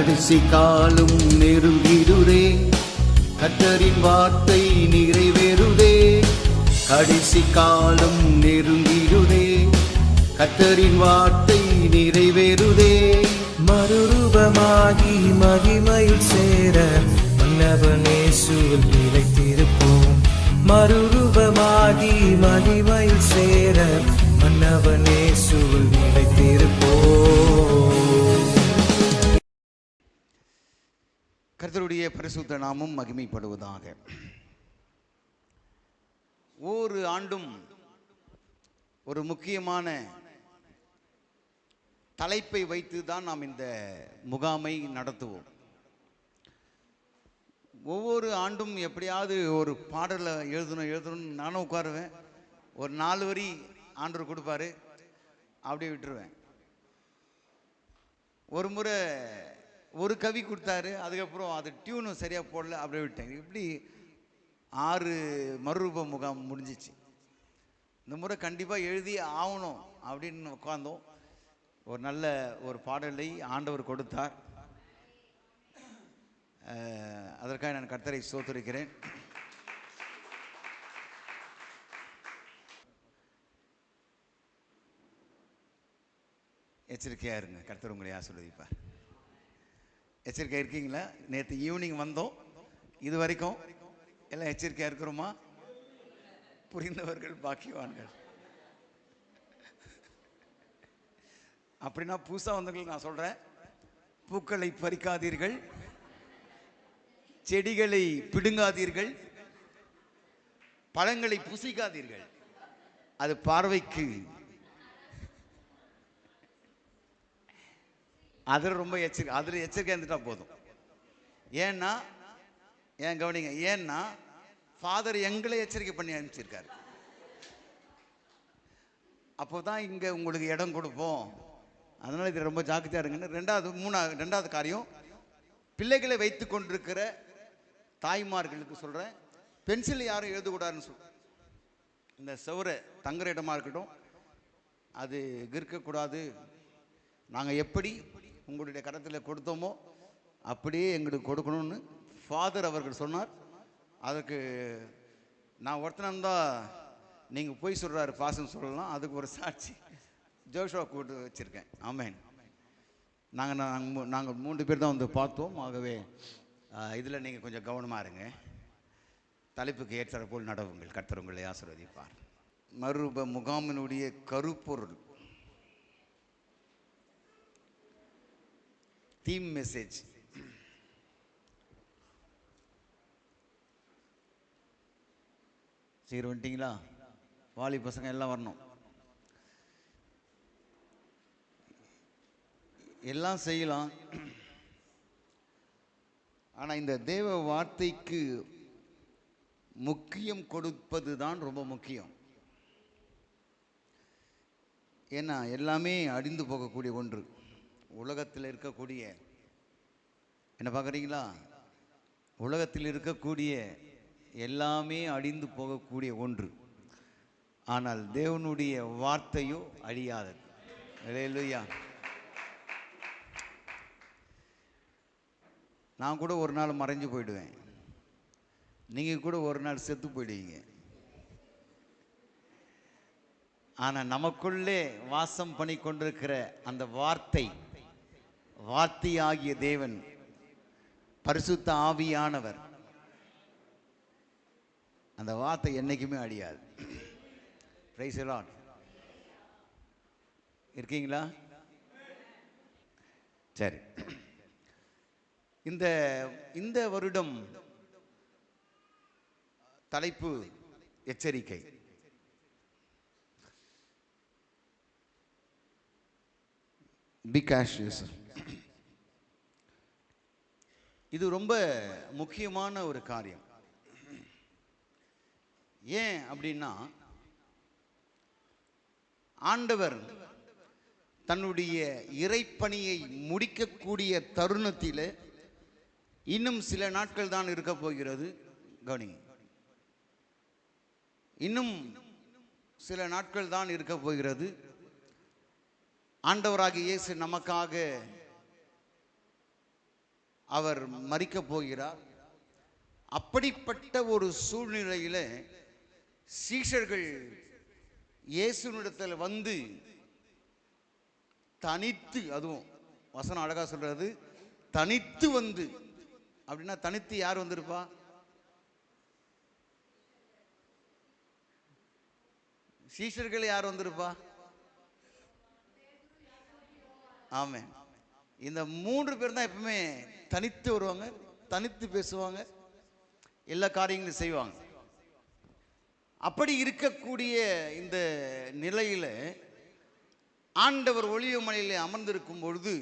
கடைசி காலம் நெருங்கிடுதே, கர்த்தரின் வார்த்தை நிறைவேறுதே. கடைசி காலம் நெருங்கிடுதே, கர்த்தரின் வார்த்தை நிறைவேறுதே. மறுரூபமாகி மகிமையில் சேர மன்னவன் இயேசுவில் நிலைத்திருப்போம். மறுரூபமாகி மகிமையில் சேர மன்னவன் இயேசுவில் நிலைத்திருப்போம். கர்த்தருடைய பரிசுத்த நாமம் மகிமைப்படுவதாக. ஒவ்வொரு ஆண்டும் ஒரு முக்கியமான தலைப்பை வைத்து தான் நாம் இந்த முகாமை நடத்துவோம். ஒவ்வொரு ஆண்டும் எப்படியாவது ஒரு பாடலை எழுதணும்னு நானும் உட்காருவேன். ஒரு 4 வரி ஆண்டவர் கொடுப்பாரு, அப்படியே விட்டுருவேன். ஒரு முறை ஒரு கவி கொடுத்தாரு, அதுக்கப்புறம் அது டியூனும் சரியாக போடல, அப்படியே விட்டேன். இப்படி 6 மறுரூப முகாம் முடிஞ்சிச்சு. இந்த முறை கண்டிப்பாக எழுதி ஆகணும் அப்படின்னு உட்கார்ந்தோம். ஒரு நல்ல ஒரு பாடலை ஆண்டவர் கொடுத்தார். அதற்காக நான் கர்த்தரை ஸ்தோத்திரிக்கிறேன். எச்சரிக்கையாக இருங்க, கர்த்தர் உங்களை ஆசீர்வதிப்பார். எச்சரிக்கையாக இருக்கீங்களா? நேற்று ஈவினிங் வந்தோம், இது வரைக்கும் எல்லாம் எச்சரிக்கையாக இருக்கிறோமா? புரிந்தவர்கள் பாக்கியவான்கள். அப்படின்னா புதுசாக வந்தவங்களுக்கு நான் சொல்கிறேன், பூக்களை பறிக்காதீர்கள், செடிகளை பிடுங்காதீர்கள், பழங்களை புசிக்காதீர்கள். அது பார்வைக்கு அதில் ரொம்ப எச்சரிக்கை இருந்துட்டா போதும். ஏன்னா ஏன் கவனிங்க, ஏன்னா ஃபாதர் எங்களை எச்சரிக்கை பண்ணி அனுப்பிச்சிருக்காரு. அப்போ தான் இங்கே உங்களுக்கு இடம் கொடுப்போம். அதனால் இது ரொம்ப ஜாக்கிரதையாக இருங்கன்னு. ரெண்டாவது காரியம், பிள்ளைகளை வைத்து கொண்டிருக்கிற தாய்மார்களுக்கு சொல்கிறேன், பென்சில் யாரும் எழுதக்கூடாதுன்னு சொல்கிறேன். இந்த செவரை தங்குற இடமா இருக்கட்டும், அது இருக்கக்கூடாது. நாங்கள் எப்படி உங்களுடைய கரத்தில் கொடுத்தோமோ அப்படியே எங்களுக்கு கொடுக்கணும்னு ஃபாதர் அவர்கள் சொன்னார். அதுக்கு நான் ஒருத்தனந்தான் நீங்கள் போய் சொல்கிறாரு பாசன்னு சொல்லலாம். அதுக்கு ஒரு சாட்சி ஜோஷுவா கூட்டு வச்சுருக்கேன். ஆமேன். நாங்கள் 3 பேர் தான் வந்து பார்த்தோம். ஆகவே இதில் நீங்கள் கொஞ்சம் கவனமாக இருங்க. தலைப்புக்கு ஏற்ற போல் நடவுங்கள். கர்த்தர் உங்களை ஆசீர்வதிப்பார். மறுரூப முகாமினுடைய கருப்பொருள், தீம் மெசேஜ். சரி, வந்துட்டீங்களா? வாலி பசங்க எல்லாம் வரணும். எல்லாம் செய்யலாம், ஆனால் இந்த தேவ வார்த்தைக்கு முக்கியம் கொடுப்பது தான் ரொம்ப முக்கியம். ஏன்னா எல்லாமே அழிந்து போகக்கூடிய ஒன்று. உலகத்தில் இருக்கக்கூடிய, என்ன பார்க்குறீங்களா? உலகத்தில் இருக்கக்கூடிய எல்லாமே அழிந்து போகக்கூடிய ஒன்று. ஆனால் தேவனுடைய வார்த்தையோ அழியாதது. அல்லேலூயா. நான் கூட ஒரு நாள் மறைஞ்சு போயிடுவேன், நீங்கள் கூட ஒரு நாள் செத்து போயிடுவீங்க. ஆனால் நமக்குள்ளே வாசம் பண்ணி கொண்டிருக்கிற அந்த வார்த்தையாகிய தேவன், பரிசுத்த ஆவியானவர், அந்த வார்த்தை என்னைக்குமே அழியாது. Praise the Lord. இருக்கீங்களா? சரி. இந்த வருடம் தலைப்பு எச்சரிக்கை. B cautious. இது ரொம்ப முக்கியமான ஒரு காரியம். ஏன் அப்படின்னா, ஆண்டவர் தன்னுடைய இறைப்பணியை முடிக்கக்கூடிய தருணத்தில் இன்னும் சில நாட்கள் தான் இருக்க போகிறது. கவனிங்க, இன்னும் சில நாட்கள் தான் இருக்க போகிறது. ஆண்டவராகிய இயேசு நமக்காக அவர் மரிக்கப் போகிறார். அப்படிப்பட்ட ஒரு சூழ்நிலையில சீஷர்கள் இயேசுவினிடத்தில் வந்து தனித்து, அதுவும் வசனம் அழகா சொல்றது, தனித்து வந்து. அப்படின்னா தனித்து யார் வந்திருப்பா? சீஷர்கள் யார் வந்திருப்பா? ஆமென். இந்த 3 பேர் தான் எப்பவுமே தனித்து வருவாங்க, தனித்து பேசுவாங்க, எல்லா காரியங்களும் செய்வாங்க. அப்படி இருக்கக்கூடிய இந்த நிலையில ஆண்டவர் ஒலிவ மலையிலே அமர்ந்திருக்கும் பொழுது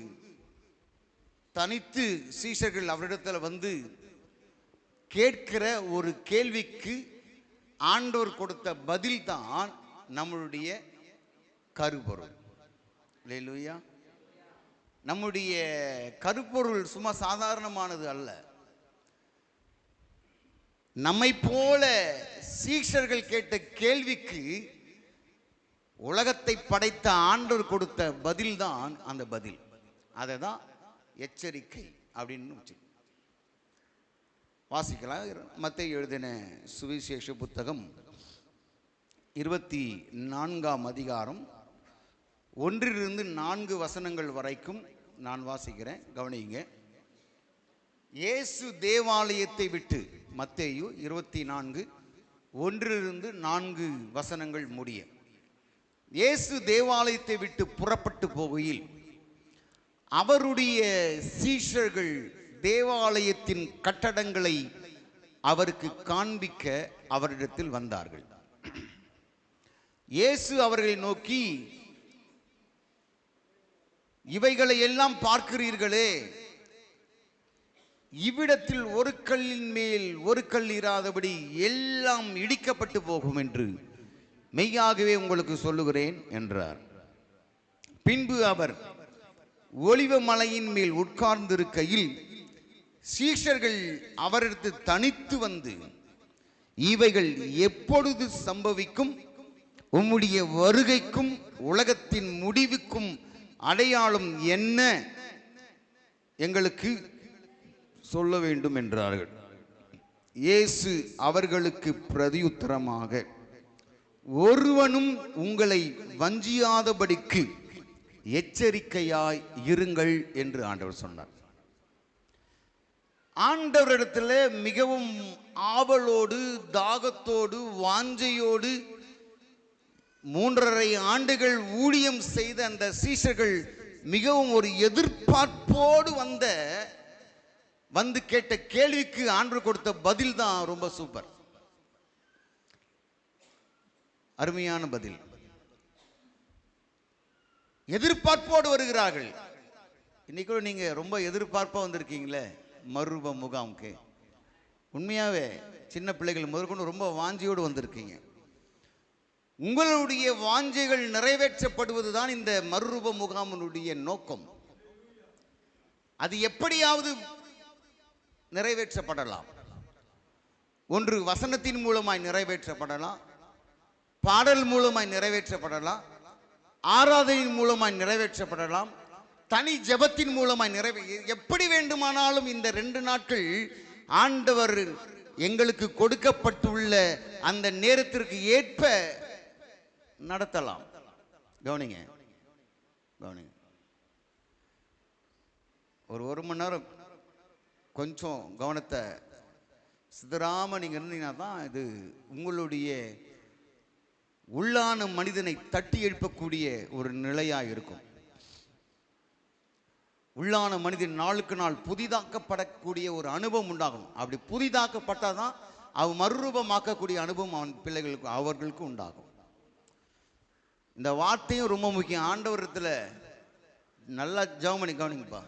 தனித்து சீஷர்கள் அவரிடத்தில் வந்து கேட்கிற ஒரு கேள்விக்கு ஆண்டவர் கொடுத்த பதில் தான் நம்மளுடைய கருப்பொருள். அல்லேலூயா. நம்முடைய கருப்பொருள் சும்மா சாதாரணமானது அல்ல. நம்மை போல சீஷர்கள் கேட்ட கேள்விக்கு உலகத்தை படைத்த ஆண்டவர் கொடுத்த பதில் தான் அந்த பதில். அதை தான் எச்சரிக்கை அப்படின்னு வாசிக்கலாம். மத்தேயு எழுதின சுவிசேஷ புத்தகம் 24ஆம் அதிகாரம் 1-4 வசனங்கள் வரைக்கும் நான் வாசிக்கிறேன், கவனிங்க. இயேசு தேவாலயத்தை விட்டு, மத்தேயு 24:1-4 வசனங்கள் முடிய, இயேசு தேவாலயத்தை விட்டு புறப்பட்டு போகையில் அவருடைய சீஷர்கள் தேவாலயத்தின் கட்டடங்களை அவருக்கு காண்பிக்க அவரிடத்தில் வந்தார்கள். இயேசு அவர்களை நோக்கி, இவைகளை எல்லாம் பார்க்கிறீர்களே, இவ்விடத்தில் ஒரு கல்லின் மேல் ஒரு கல் இராதபடி எல்லாம் இடிக்கப்பட்டு போகும் என்று மெய்யாகவே உங்களுக்கு சொல்லுகிறேன் என்றார். பின்பு அவர் ஒலிவ மலையின் மேல் உட்கார்ந்திருக்கையில் சீஷர்கள் அவரிடத்து தனித்து வந்து, இவைகள் எப்பொழுது சம்பவிக்கும்? உம்முடைய வருகைக்கும் உலகத்தின் முடிவுக்கும் அடையாளம் என்ன? எங்களுக்கு சொல்ல வேண்டும் என்றார்கள். இயேசு அவர்களுக்கு பிரதியுத்தரமாக, ஒருவனும் உங்களை வஞ்சியாதபடிக்கு எச்சரிக்கையாய் இருங்கள் என்று ஆண்டவர் சொன்னார். ஆண்டவரிடத்தில் மிகவும் ஆவலோடு, தாகத்தோடு, வாஞ்சையோடு 3.5 ஆண்டுகள் ஊழியம் செய்த அந்த சீஷர்கள் மிகவும் ஒரு எதிர்பார்ப்போடு வந்து கேட்ட கேள்விக்கு ஆண்டவர் கொடுத்த பதில் தான் ரொம்ப சூப்பர், அருமையான பதில். எதிர்பார்ப்போடு வருகிறார்கள். இன்னைக்கு கூட நீங்க ரொம்ப எதிர்பார்ப்பா வந்திருக்கீங்களே மறுரூப முகாமுக்கு. உண்மையாவே சின்ன பிள்ளைகள் முதற்கொண்டு ரொம்ப வாஞ்சியோடு வந்திருக்கீங்க. உங்களுடைய வாஞ்சைகள் நிறைவேற்றப்படுவதுதான் இந்த மறுரூப முகாமினுடைய நோக்கம். அது எப்படியாவது நிறைவேற்றப்படலாம். ஒன்று வசனத்தின் மூலமாய் நிறைவேற்றப்படலாம், பாடல் மூலமாய் நிறைவேற்றப்படலாம், ஆராதனையின் மூலமாய் நிறைவேற்றப்படலாம், தனி ஜெபத்தின் மூலமாய் எப்படி வேண்டுமானாலும் இந்த 2 நாட்கள் ஆண்டவர் எங்களுக்கு கொடுக்கப்பட்டுள்ள அந்த நேரத்திற்கு ஏற்ப நடத்தலாம். கவனிங்க, கவனிங்க. ஒரு மணி நேரம் கொஞ்சம் கவனத்தை சிதறாம நீங்க இருந்தீங்கன்னா தான் இது உங்களுடைய உள்ளான மனிதனை தட்டி எழுப்பக்கூடிய ஒரு நிலையா இருக்கும். உள்ளான மனிதன் நாளுக்கு நாள் புதிதாக்கப்படக்கூடிய ஒரு அனுபவம் உண்டாகும். அப்படி புதிதாக்கப்பட்டாதான் அவன் மறுரூபமாக்கக்கூடிய அனுபவம் அவன் பிள்ளைகளுக்கு, அவர்களுக்கு உண்டாகும். இந்த வார்த்தையும் ரொம்ப முக்கியம். ஆண்டவரத்தில் நல்லா ஜெபம் பண்ணி கவனிங்கப்பா.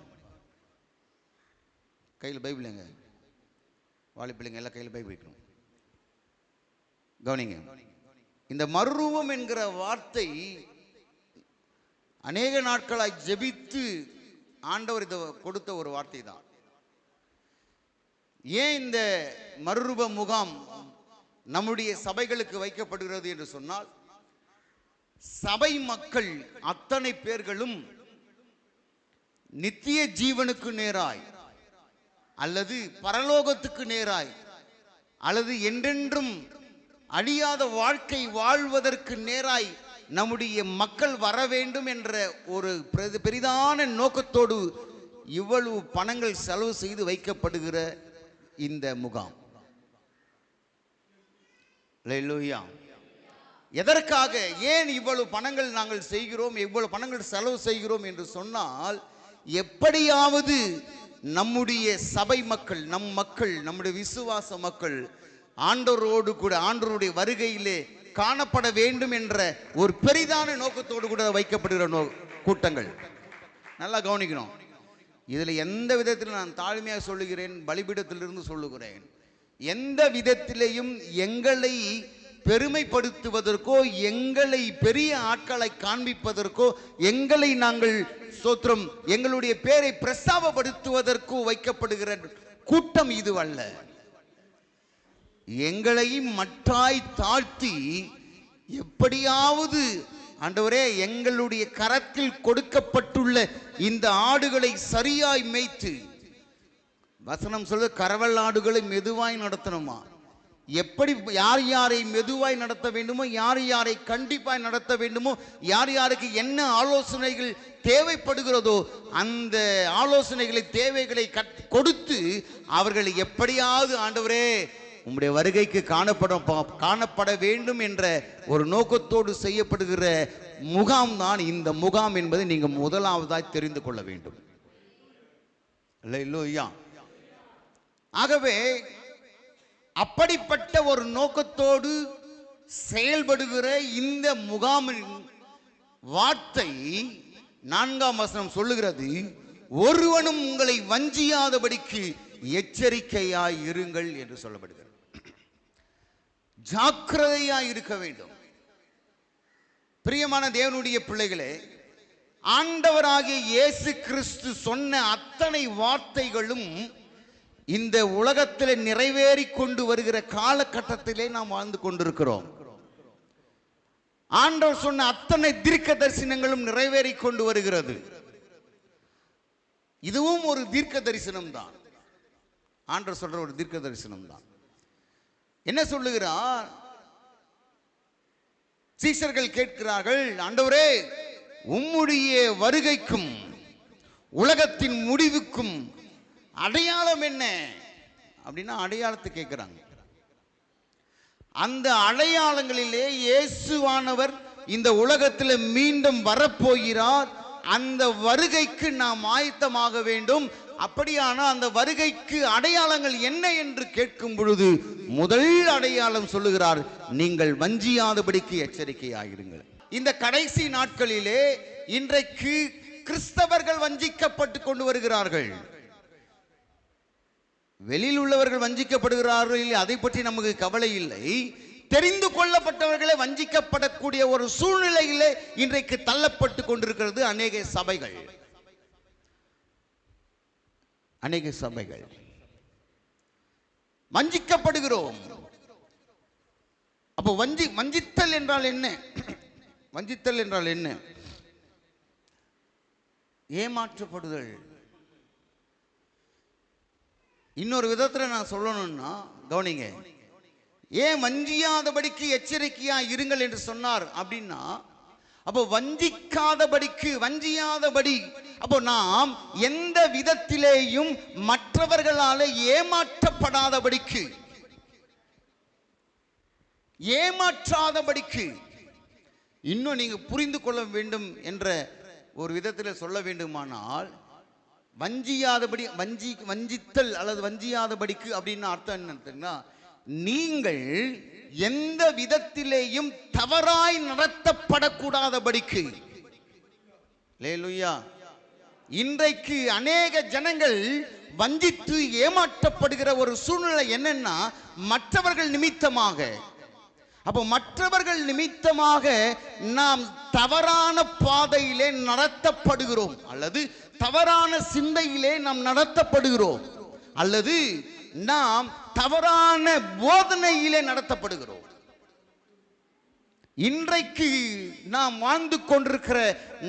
கையில் பைபிள் எங்க? வாலி பிள்ளைங்க எல்லாம் கையில் பைபிள் வைக்கணும். கவனிங்க. இந்த மறுரூபம் என்கிற வார்த்தை அநேக நாட்களாய் ஜெபித்து ஆண்டவர் இதை கொடுத்த ஒரு வார்த்தை தான். ஏன் இந்த மறுரூப முகாம் நம்முடைய சபைகளுக்கு வைக்கப்படுகிறது என்று சொன்னால், சபை மக்கள் அத்தனை பேர்களும் நித்திய ஜீவனுக்கு நேராய் அல்லது பரலோகத்துக்கு நேராய் அல்லது என்றென்றும் அழியாத வாழ்க்கை வாழ்வதற்கு நேராய் நம்முடைய மக்கள் வர வேண்டும் என்ற ஒரு பெரிதான நோக்கத்தோடு இவ்வளவு பணங்கள் செலவு செய்து வைக்கப்படுகிற இந்த முகாம். அல்லேலூயா. எதற்காக, ஏன் இவ்வளவு பணங்கள் நாங்கள் செய்கிறோம், இவ்வளவு பணங்கள் செலவு செய்கிறோம் என்று சொன்னால், எப்படியாவது நம்முடைய சபை மக்கள், நம்முடைய விசுவாச மக்கள் ஆண்டவரோடு கூட ஆண்டவருடைய வருகையிலே காணப்பட வேண்டும் என்ற ஒரு பெரிதான நோக்கத்தோடு கூட வைக்கப்படுகிற கூட்டங்கள். நல்லா கவனிக்கணும். இதில் எந்த விதத்தில் நான் தாழ்மையாக சொல்லுகிறேன், பலிபீடத்திலிருந்து சொல்லுகிறேன், எந்த விதத்திலேயும் எங்களை பெருமைப்படுத்துவதற்கோ எங்களை பெரிய ஆட்களை காண்பிப்பதற்கோ எங்களை நாங்கள் சோத்திரம் எங்களுடைய பேரை பிரஸ்தாபப்படுத்துவதற்கோ வைக்கப்படுகிற கூட்டம் இதுவல்ல. எங்களை மட்டாய் தாழ்த்தி எப்படியாவது ஆண்டவரே எங்களுடைய கரத்தில் கொடுக்கப்பட்டுள்ள இந்த ஆடுகளை சரியாய் மேய்த்து, வசனம் சொல்ல கரவல் ஆடுகளை மெதுவாய் நடத்தணுமா, எப்படி யார் யாரை மெதுவாய் நடத்த வேண்டுமோ, யார் யாரை கண்டிப்பாய் நடத்த வேண்டுமோ, யார் யாருக்கு என்ன ஆலோசனைகள் தேவைப்படுகிறதோ அந்த ஆலோசனைகளை தேவைகளை கொடுத்து அவர்கள் எப்படியாவது ஆண்டவரே உம்முடைய வருகைக்கு காணப்பட வேண்டும் என்ற ஒரு நோக்கத்தோடு செய்யப்படுகிற முகாம் தான் இந்த முகாம் என்பதை நீங்க முதலாவதாய் தெரிந்து கொள்ள வேண்டும். அல்லேலூயா. ஆகவே அப்படிப்பட்ட ஒரு நோக்கத்தோடு செயல்படுகிற இந்த முகாமின் வார்த்தை 4ஆம் வசனம் சொல்லுகிறது, ஒருவனும் உங்களை வஞ்சியாதபடிக்கு எச்சரிக்கையாய் இருங்கள் என்று சொல்லப்படுகிறது. ஜாக்கிரதையாய் இருக்க வேண்டும். பிரியமான தேவனுடைய பிள்ளைகளே, ஆண்டவராகிய இயேசு கிறிஸ்து சொன்ன அத்தனை வார்த்தைகளும் இந்த உலகத்தில் நிறைவேறி கொண்டு வருகிற காலகட்டத்திலே நாம் வாழ்ந்து கொண்டிருக்கிறோம். ஆண்டவர் சொன்ன அத்தனை தீர்க்க தரிசனங்களும் நிறைவேறி கொண்டு வருகிறது. இதுவும் ஒரு தீர்க்க தரிசனம் தான். ஆண்டவர் சொல்ற ஒரு தீர்க்க தரிசனம் தான். என்ன சொல்லுகிறார்? சீஷர்கள் கேட்கிறார்கள், ஆண்டவரே உம்முடைய வருகைக்கும் உலகத்தின் முடிவுக்கும் அடையாளம் என்ன அப்படின்னா அடையாளத்தை கேட்கிறாங்க. அந்த அடையாளங்களிலே இயேசுவானவர் இந்த உலகத்தில் மீண்டும் வரப்போகிறார். அந்த வருகைக்கு நாம் ஆயத்தமாக வேண்டும். அப்படியான அந்த வருகைக்கு அடையாளங்கள் என்ன என்று கேட்கும் பொழுது முதல் அடையாளம் சொல்லுகிறார், நீங்கள் வஞ்சியாதபடிக்கு எச்சரிக்கையாயிருங்கள். இந்த கடைசி நாட்களிலே இன்றைக்கு கிறிஸ்தவர்கள் வஞ்சிக்கப்பட்டு கொண்டு வருகிறார்கள். வெளியில் உள்ளவர்கள் வஞ்சிக்கப்படுகிறார்கள், அதை பற்றி நமக்கு கவலை இல்லை. தெரிந்து கொள்ளப்பட்டவர்களே வஞ்சிக்கப்படக்கூடிய ஒரு சூழ்நிலையிலே இன்றைக்கு தள்ளப்பட்டு கொண்டிருக்கிறது அநேக சபைகள். வஞ்சிக்கப்படுகிறோம். அப்போ வஞ்சித்தல் என்றால் என்ன? வஞ்சித்தல் என்றால் என்ன? ஏமாற்றப்படுதல். இன்னொரு விதத்தில் நான் சொல்லணும்னா கவனிங்க, ஏன் வஞ்சியாதபடிக்கு எச்சரிக்கையா இருங்கள் என்று சொன்னார் அப்படின்னா, அப்போ வஞ்சியாதபடி அப்போ நாம் எந்த விதத்திலேயும் மற்றவர்களால ஏமாற்றாதபடிக்கு இன்னும் நீங்க புரிந்து கொள்ள வேண்டும் என்ற ஒரு விதத்தில் சொல்ல வேண்டுமானால், வஞ்சித்தல் அல்லது வஞ்சியாதபடிக்கு அப்படின்னு அர்த்தம் என்னன்னா, நீங்கள் எந்த விதத்திலேயும் தவறாய் நடத்தப்படக்கூடாதபடிக்கு. அல்லேலூயா. இன்றைக்கு அநேக ஜனங்கள் வஞ்சித்து ஏமாற்றப்படுகிற ஒரு சூழ்நிலை என்னன்னா, மற்றவர்கள் நிமித்தமாக. அப்போ மற்றவர்கள் நிமித்தமாக நாம் தவறான பாதையிலே நடத்தப்படுகிறோம், அல்லது தவறான சிந்தையிலே நாம் நடத்தப்படுகிறோம், அல்லது நாம் தவறான போதனையிலே நடத்தப்படுகிறோம். இன்றைக்கு நாம் வாழ்ந்து கொண்டிருக்கிற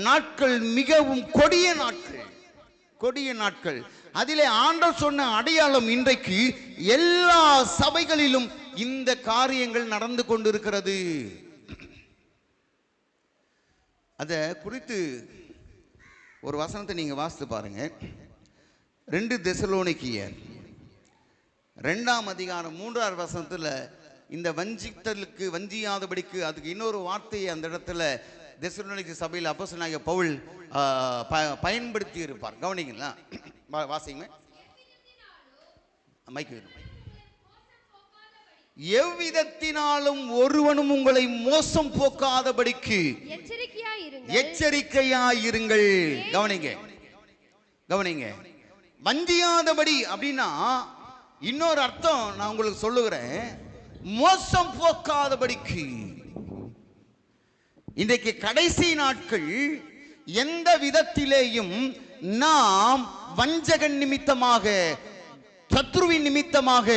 நாட்கள் மிகவும் கொடிய நாட்கள். அதிலே ஆண்டவர் சொன்ன அடையாளம் இன்றைக்கு எல்லா சபைகளிலும் இந்த காரியங்கள் நடந்து கொண்டிருக்கிறது. அதை குறித்து ஒரு வசனத்தை நீங்க வாசித்து பாருங்க. 2 தெசலோனிக்கேயர் 2ஆம் அதிகாரம் 3ஆம் வசனத்துல இந்த வஞ்சித்தலுக்கு வஞ்சியாதபடிக்கு அதுக்கு இன்னொரு வார்த்தையை அந்த இடத்துல தெசலோனிக்கே சபையில் அப்போஸ்தலனாகிய பவுல் பயன்படுத்தி இருப்பார். கவனிங்களா, வாசிங்க. மைக்கு எவ்விதத்தினாலும் ஒருவனும் உங்களை மோசம் போக்காதபடிக்கு எச்சரிக்கையாயிருங்கள். கவனிங்க. வஞ்சியாதபடி அப்படின்னா இன்னொரு அர்த்தம் நான் உங்களுக்கு சொல்லுகிறேன், மோசம் போக்காதபடிக்கு. இன்றைக்கு கடைசி நாட்கள், எந்த விதத்திலேயும் நாம் வஞ்சகன் நிமித்தமாக, சத்ருவின் நிமித்தமாக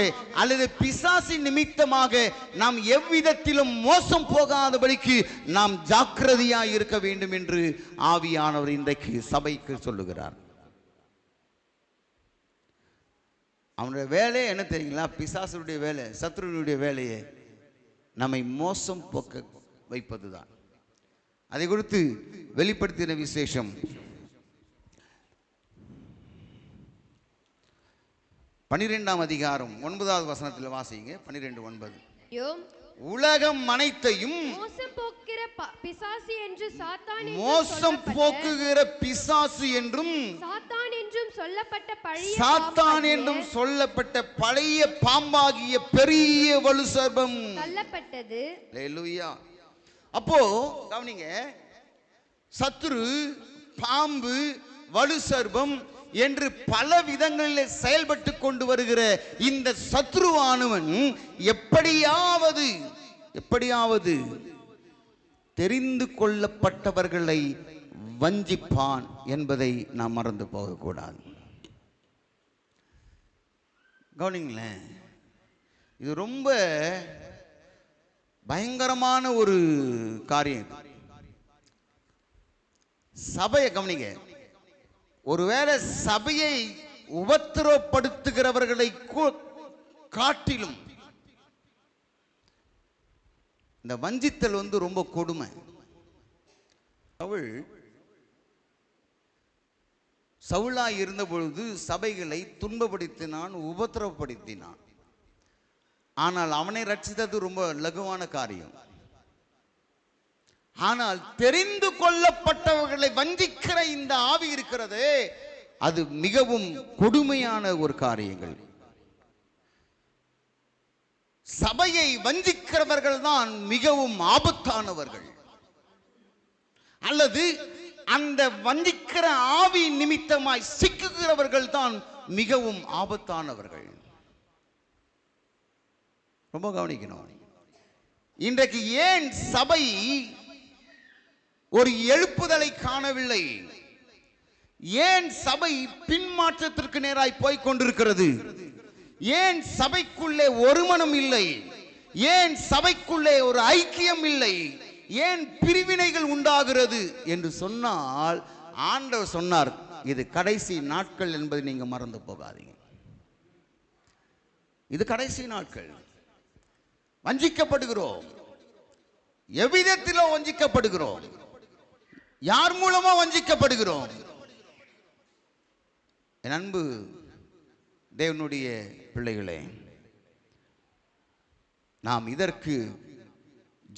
அல்லது பிசாசின் நிமித்தமாக நாம் எவ்விதத்திலும் மோசம் போகாதபடிக்கு நாம் ஜாக்கிரதையாய் இருக்க வேண்டும் என்று ஆவியானவர் இன்றைக்கு சபைக்கு சொல்லுகிறார். அவனுடைய வேலையே என்ன தெரியுங்களா? பிசாசுடைய வேலை, சத்ருவினுடைய வேலையே நம்மை மோசம் போக்க வைப்பதுதான். அதை குறித்து வெளிப்படுத்தின விசேஷம் 12ஆம் அதிகாரம் 9வது வசனத்தில் வாசிங்க. 12:9. உலகம் அனைத்தையும் மோசம் போக்குகிற பிசாசு என்றும் சாத்தான் என்றும் சொல்லப்பட்ட பழைய பாம்பாகிய பெரிய வலு சர்ப்பம் தள்ளப்பட்டது. அல்லேலூயா. அப்போ கவனிங்க, சத்துரு, பாம்பு, வலு சர்ப்பம் என்று பல விதங்களில் செயல்பட்டு கொண்டு வருகிற இந்த சத்ருவானவன் எப்படியாவது தெரிந்து கொள்ளப்பட்டவர்களை வஞ்சிப்பான் என்பதை நாம் மறந்து போகக்கூடாது. கவனிங்களேன், இது ரொம்ப பயங்கரமான ஒரு காரியம். சபையை கவனிங்க, ஒருவேளை சபையை உபத்திரப்படுத்துகிறவர்களை காட்டிலும் இந்த வஞ்சித்தல் ரொம்ப கொடுமை. சவுலாய் இருந்த பொழுது சபைகளை துன்பப்படுத்தினான், உபத்திரப்படுத்தினான். ஆனால் அவனை ரட்சித்தது ரொம்ப லகுவான காரியம். ஆனால் தெரிந்து கொள்ளப்பட்டவர்களை வஞ்சிக்கிற இந்த ஆவி இருக்கிறதே, அது மிகவும் கொடுமையான ஒரு காரியங்கள். சபையை வஞ்சிக்கிறவர்கள் தான் மிகவும் ஆபத்தானவர்கள், அல்லது அந்த வஞ்சிக்கிற ஆவி நிமித்தமாய் சிக்குகிறவர்கள் தான் மிகவும் ஆபத்தானவர்கள். ரொம்ப கவனிக்கணும். இன்றைக்கு ஏன் சபை ஒரு எழுப்புதலை காணவில்லை? ஏன் சபை பின்மாற்றத்திற்கு நேராய் போய் கொண்டிருக்கிறது? ஏன் சபைக்குள்ளே ஒருமனம் இல்லை? ஏன் சபைக்குள்ளே ஒரு ஐக்கியம் இல்லை? ஏன் பிரிவினைகள் உண்டாகிறது என்று சொன்னால், ஆண்டவர் சொன்னார், இது கடைசி நாட்கள் என்பதை நீங்க மறந்து போகாதீங்க. இது கடைசி நாட்கள். வஞ்சிக்கப்படுகிறோம். எவ்விதத்திலோ வஞ்சிக்கப்படுகிறோம். யார் மூலமா வஞ்சிக்கப்படுகிறோம்? என் அன்பு தேவனுடைய பிள்ளைகளே, நாம் இதற்கு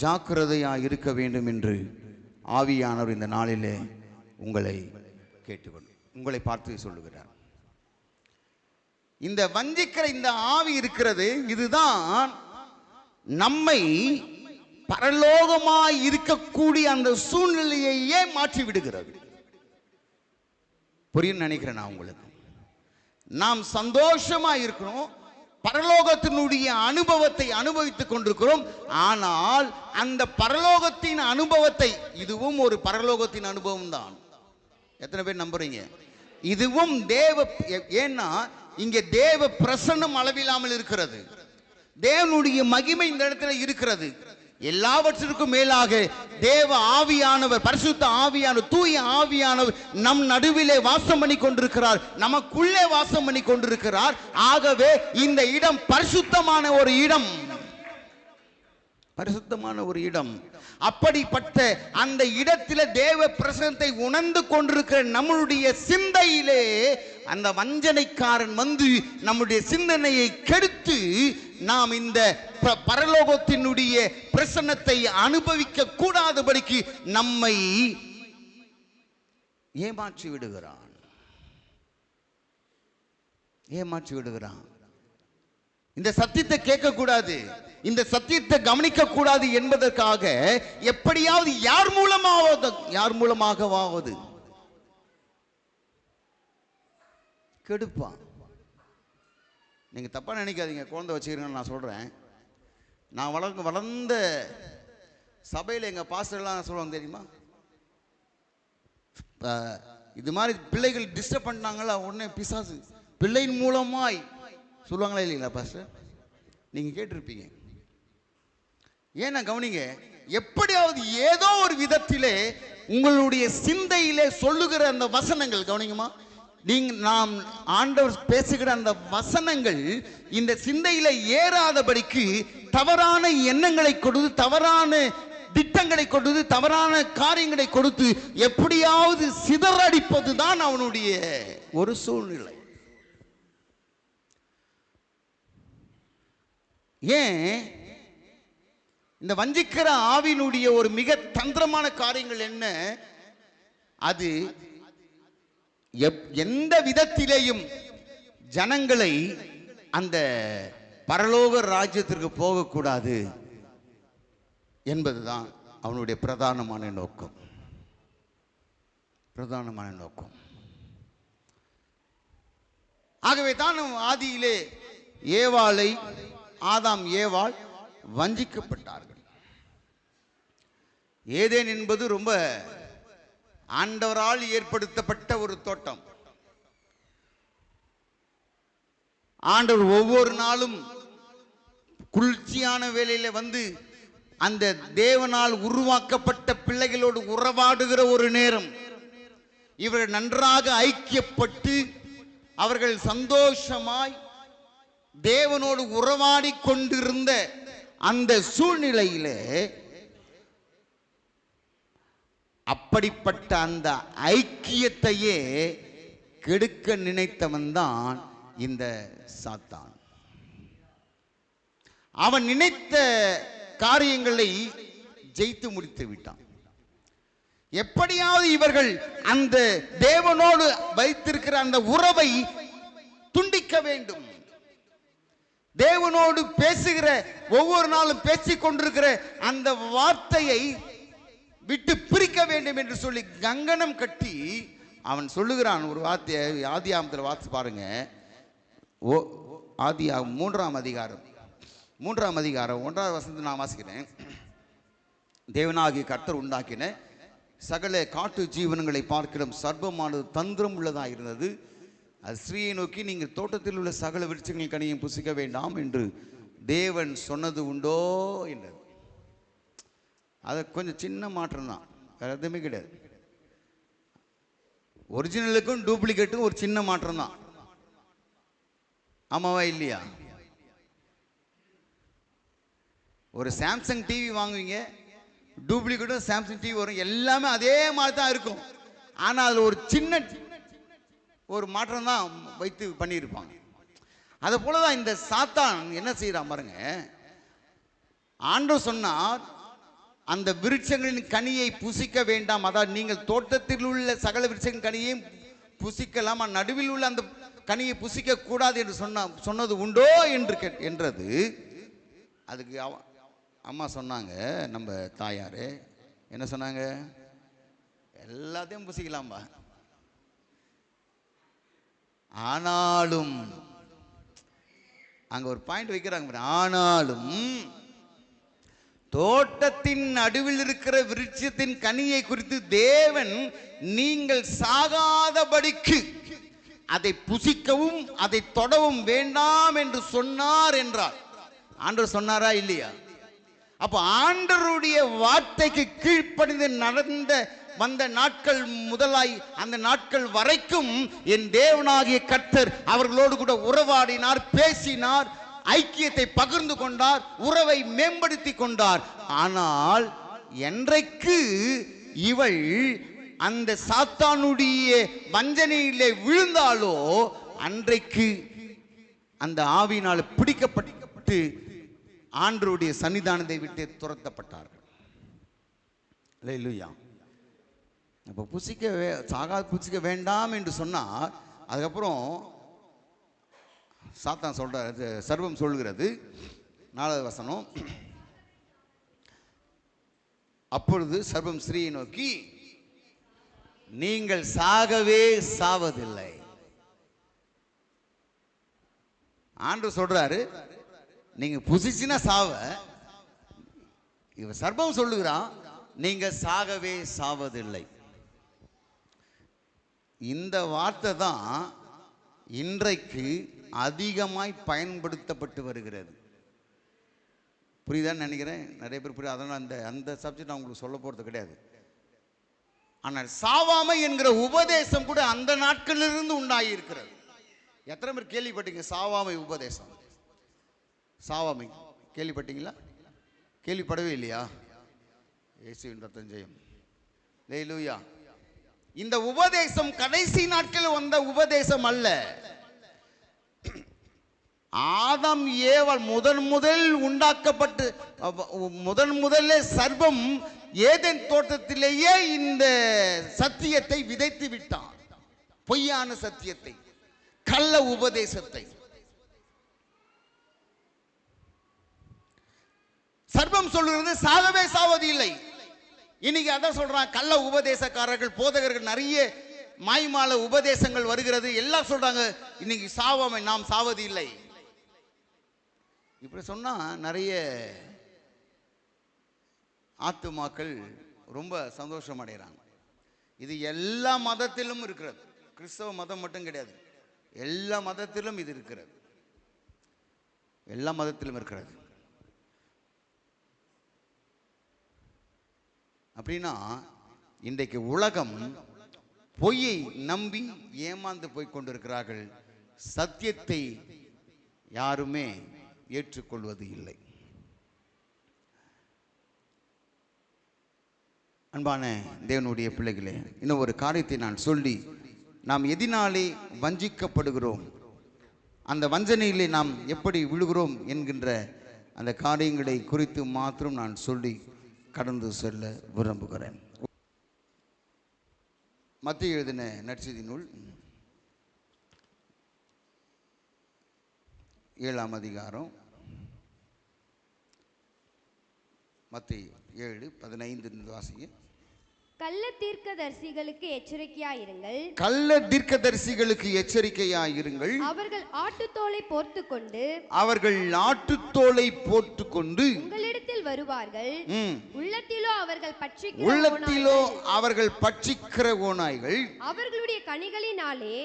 ஜாக்கிரதையாக இருக்க வேண்டும் என்று ஆவியானவர் இந்த நாளிலே உங்களை பார்த்து சொல்லுகிறார். இந்த வஞ்சிக்கிற இந்த ஆவி இருக்கிறது, இதுதான் நம்மை பரலோகமாய் இருக்கக்கூடிய அந்த சூழ்நிலையே மாற்றி விடுகிறது. புரியும் நினைக்கிறேன் நான் உங்களுக்கு. நாம் சந்தோஷமா இருக்கணும், பரலோகத்தினுடைய அனுபவத்தை அனுபவித்துக் கொண்டிருக்கிறோம். ஆனால் அந்த பரலோகத்தின் அனுபவத்தை, இதுவும் ஒரு பரலோகத்தின் அனுபவம் தான். எத்தனை பேர் நம்புறீங்க? இதுவும் ஏன்னா இங்கே தேவ பிரசன்னம் அளவில்லாமல் இருக்கிறது. தேவனுடைய மகிமை இந்த இடத்துல இருக்கிறது. எல்லாவற்றிற்கும் மேலாக தேவ ஆவியானவர், பரிசுத்த ஆவியானவர், தூய ஆவியானவர் நம் நடுவிலே வாசம் பண்ணி கொண்டிருக்கிறார், நமக்குள்ளே வாசம் பண்ணி கொண்டிருக்கிறார். ஆகவே இந்த இடம் பரிசுத்தமான ஒரு இடம், பரிசுத்தமான ஒரு இடம். அப்படிப்பட்ட அந்த இடத்திலே தேவ பிரசன்னத்தை உணர்ந்து கொண்டிருக்கிற நம்முடைய சிந்தையிலே அந்த வஞ்சனைக்காரன் வந்து நம்முடைய சிந்தனையை கெடுத்து நாம் இந்த பரலோகத்தினுடைய பிரசன்னத்தை அனுபவிக்க கூடாதபடிக்கு நம்மை ஏமாற்றி விடுகிறான், ஏமாற்றி விடுகிறான். இந்த சத்தியத்தை கேட்க கூடாது, இந்த சத்தியத்தை கவனிக்க கூடாது என்பதற்காக எப்படியாவது யார் மூலமாகவாவது கெடுப்பான். நீங்க தப்பா நினைக்காதீங்க, குழந்தை வச்சுக்கிறீங்கன்னு நான் சொல்றேன். நான் வளர்ந்த சபையில் எங்க பாஸ்டர்லாம் சொல்லுவாங்க தெரியுமா, இது மாதிரி பிள்ளைகள் டிஸ்டர்ப் பண்ணாங்களா உடனே பிசாசு பிள்ளையின் மூலமாய் சொல்லுவாங்களா இல்லைங்களா பாஸ்டர்? நீங்க கேட்டிருப்பீங்க. ஏன்னா கவனிங்க, எப்படியாவது ஏதோ ஒரு விதத்திலே உங்களுடைய சிந்தையிலே சொல்லுகிற அந்த வசனங்கள், கவனிங்கம்மா, நாம் ஆண்டவர் பேசுகிற அந்த வசனங்கள் இந்த சிந்தையில ஏறாதபடிக்கு தவறான எண்ணங்களை கொடுத்து, தவறான திட்டங்களை கொடுத்து, தவறான காரியங்களை கொடுத்து எப்படியாவது சிதறடிப்பது தான் அவனுடைய ஒரு சூழ்நிலை. ஏன் இந்த வஞ்சிக்கிற ஆவியினுடைய ஒரு மிக தந்திரமான காரியங்கள் என்ன? அது எந்த விதத்திலேயும் ஜனங்களை அந்த பரலோக ராஜ்யத்திற்கு போகக்கூடாது என்பதுதான் அவனுடைய பிரதானமான நோக்கம், பிரதானமான நோக்கம். ஆகவே தான் ஆதியிலே ஆதாம் ஏவாள் வஞ்சிக்கப்பட்டார்கள். ஏதேன் என்பது ரொம்ப ஆண்டவரால் ஏற்படுத்தப்பட்ட ஒரு தோட்டம். ஆண்டவர் ஒவ்வொரு நாளும் குளிர்ச்சியான வேளையில வந்து அந்த தேவனால் உருவாக்கப்பட்ட பிள்ளைகளோடு உறவாடுகிற ஒரு நேரம். இவர்கள் நன்றாக ஐக்கியப்பட்டு அவர்கள் சந்தோஷமாய் தேவனோடு உறவாடி கொண்டிருந்த அந்த சூழ்நிலையிலே அப்படிப்பட்ட அந்த ஐக்கியத்தையே கெடுக்க நினைத்தவன் தான் இந்த சாத்தான். அவன் நினைத்த காரியங்களை ஜெயித்து முடித்து விட்டான். எப்படியாவது இவர்கள் அந்த தேவனோடு வைத்திருக்கிற அந்த உறவை துண்டிக்க வேண்டும், தேவனோடு பேசுகிற ஒவ்வொரு நாளும் பேசிக் கொண்டிருக்கிற அந்த வார்த்தையை விட்டு பிரிக்க வேண்டும் என்று சொல்லி கங்கணம் கட்டி அவன் சொல்லுகிறான் ஒரு வார்த்தையை. ஆதியாகமத்தில் வாசி பாருங்க, ஆதியாகமம் 3ஆம் அதிகாரம் 1வது வசனத்தை நான் வாசிக்கிறேன். தேவனாகிய கர்த்தர் உண்டாக்கின சகல காட்டு ஜீவனங்களை பார்க்கிற சர்ப்பமானது தந்திரம் உள்ளதாக இருந்தது. அது ஸ்ரீயை நோக்கி, நீங்கள் தோட்டத்தில் உள்ள சகல விருட்சங்களின் கனியையும் புசிக்க வேண்டாம் என்று தேவன் சொன்னது உண்டோ என்றது. அது கொஞ்சம் சின்ன மாற்றம் தான், வேற எதுவுமே கிடையாது. ஒரிஜினலுக்கும் டூப்ளிகேட்டும் ஒரு சின்ன மாற்றம் தான். ஆமாவா இல்லையா? ஒரு சாம்சங் டிவி வாங்குவீங்க, டூப்ளிகேட்டும் சாம்சங் டிவி வரும், எல்லாமே அதே மாதிரி தான் இருக்கும். ஆனால் அதில் ஒரு சின்ன ஒரு மாற்றம் தான் வைத்து பண்ணியிருப்பாங்க. அதை போலதான் இந்த சாத்தான் என்ன செய்யறான் பாருங்க. ஆண்டவர் சொன்னார், அந்த விருட்சங்களின் கனியை புசிக்க வேண்டாம், அதாவது நீங்கள் தோட்டத்தில் உள்ள சகல விருட்சங்களின் கனியையும் புசிக்கலாம், நடுவில் உள்ள அந்த கனியை புசிக்க கூடாது என்று சொன்னது உண்டோ என்றது. அதுக்கு அம்மா சொன்னாங்க, நம்ம தாயாரு என்ன சொன்னாங்க, எல்லாத்தையும் புசிக்கலாம்பா, ஆனாலும் அங்க ஒரு பாயிண்ட் வைக்கிறாங்க, ஆனாலும் தோட்டத்தின் நடுவில் இருக்கிற விருட்சத்தின் கனியை குறித்து தேவன் நீங்கள் சாகாதபடிக்கு அதை புசிக்கவும் அதை தொடவும் வேண்டாம் என்று சொன்னார் என்றார். ஆண்டவர் சொன்னாரா இல்லையா? அப்போ ஆண்டவருடைய வார்த்தைக்கு கீழ்ப்படிந்து நடந்த வந்த நாட்கள் முதலாய் அந்த நாட்கள் வரைக்கும் என் தேவனாகிய கர்த்தர் அவர்களோடு கூட உறவாடினார், பேசினார், ஐக்கியத்தை பகிர்ந்து கொண்டார், உறவை மேம்படுத்தி கொண்டார். ஆனால் என்றைக்கு இவள் அந்த சாத்தானுடைய வஞ்சனையிலே விழுந்தாலோ அன்றைக்கு அந்த ஆவியினால் பிடிக்கப்பட்டு ஆண்டவருடைய சன்னிதானத்தை விட்டு துரத்தப்பட்டார்கள். அல்லேலூயா. அப்போ புசிக்க வேண்டாம் என்று சொன்னார். அதுக்கப்புறம் சாத்தான் சொல்ற சர்வம் சொல்கிறது 4வது வசனம். அப்பொழுது சர்வம் ஸ்திரீயை நோக்கி, நீங்கள் சாகவே சாவதில்லை. ஆண்டவர் சொல்றாரு, நீங்க புசிச்சினா சாவ. இவ சர்வம் சொல்லுகிறான், நீங்க சாகவே சாவதில்லை. இந்த வார்த்தை தான் இன்றைக்கு அதிகமாய் பயன்படுத்தப்பட்டு வருகிறது. புரியுதான்னு நினைக்கிறேன். நிறைய பேர் புரியுது. அதனால் அந்த சப்ஜெக்ட் நான் உங்களுக்கு சொல்ல போகிறது கிடையாது. ஆனால் சாவாமை என்கிற உபதேசம் கூட அந்த நாட்களிலிருந்து உண்டாகி இருக்கிறது. எத்தனை பேர் கேள்விப்பட்டீங்க சாவாமை உபதேசம்? சாவாமை கேள்விப்பட்டீங்களா? கேள்விப்படவே இல்லையா? இயேசுவின் ரத்தம் ஜெயம். அல்லேலூயா. இந்த உபதேசம் கடைசி நாட்களில் வந்த உபதேசம் அல்ல. ஆதாம் ஏவாள் முதல் உண்டாக்கப்பட்டு முதல்ல சர்வம் ஏதேன் தோட்டத்திலேயே இந்த சத்தியத்தை விதைத்து விட்டான். பொய்யான சத்தியத்தை, கள்ள உபதேசத்தை. சர்வம் சொல்லுகிறது சாகவே சாவது இல்லை. இன்னைக்கு அதான் சொல்றான், கள்ள உபதேசக்காரர்கள், போதகர்கள், நிறைய மாய்மால உபதேசங்கள் வருகிறது. எல்லாம் சொல்றாங்க இன்னைக்கு சாவாமை, நாம் சாவது இல்லை. இப்படி சொன்னா நிறைய ஆத்துமாக்கள் ரொம்ப சந்தோஷம் அடைகிறாங்க. இது எல்லா மதத்திலும் இருக்கிறது. கிறிஸ்தவ மதம் மட்டும் கிடையாது, எல்லா மதத்திலும் இது இருக்கிறது. எல்லா மதத்திலும் இருக்கிறது. அப்படின்னா இன்றைக்கு உலகம் பொய்யை நம்பி ஏமாந்து போய் கொண்டிருக்கிறார்கள். சத்தியத்தை யாருமே ஏற்றுக்கொள்வது இல்லை. அன்பான தேவனுடைய பிள்ளைகளே, இன்னும் ஒரு காரியத்தை நான் சொல்லி, நாம் எதினாலே வஞ்சிக்கப்படுகிறோம், அந்த வஞ்சனையிலே நாம் எப்படி விழுகிறோம் என்கின்ற அந்த காரியங்களை குறித்து மாத்திரம் நான் சொல்லி கடந்து செல்ல விரும்புகிறேன். மத்தேயு எழுதின நற்செய்தி நூல் 7ஆம் அதிகாரம், மத்தேயு 7:15 வாசிங்க. கள்ள தீர்க்கதரிசிகளுக்கு எச்சரிக்கையாயிருங்கள். கள்ள தீர்க்கதரிசிகளுக்கு எச்சரிக்கையாயிருங்கள். அவர்கள் ஆட்டுத்தோலை போர்த்துக்கொண்டு உங்களிடத்தில் வருவார்கள். உள்ளத்திலோ அவர்கள் பட்சிக்கிற ஓநாய்கள். அவர்களுடைய கனிகளினாலே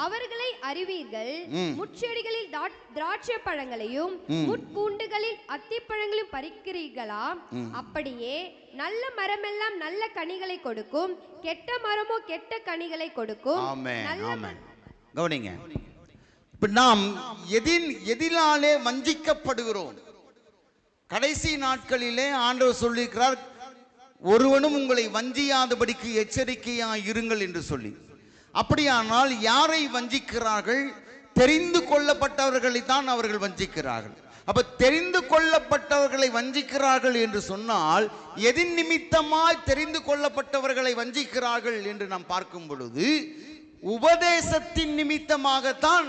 அவர்களை அறிவீர்கள். முட்செடிகளில் திராட்சை பழங்களையும் முட்பூண்டுகளில் அத்திப்பழங்களையும் பறிக்கிறீர்களா? அப்படியே நல்ல மரமெல்லாம் நல்ல கனிகளை கொடுக்கும், கெட்ட மரமோ கெட்ட கனிகளை கொடுக்கும். கவனிங்க, இப்ப நாம் எதினாலே வஞ்சிக்கப்படுகிறோம்? கடைசி நாட்களிலே ஆண்டவர் சொல்லியிருக்கிறார், ஒருவனும் உங்களை வஞ்சியாதபடிக்கு எச்சரிக்கையா இருங்கள் என்று சொல்லி. அப்படியானால் யாரை வஞ்சிக்கிறார்கள்? தெரிந்து கொள்ளப்பட்டவர்களை தான் அவர்கள் வஞ்சிக்கிறார்கள். அப்ப தெரிந்து கொள்ளப்பட்டவர்களை வஞ்சிக்கிறார்கள் என்று சொன்னால், எதின் நிமித்தமாய் தெரிந்து கொள்ளப்பட்டவர்களை வஞ்சிக்கிறார்கள் என்று நாம் பார்க்கும் பொழுது, உபதேசத்தின் நிமித்தமாகத்தான்.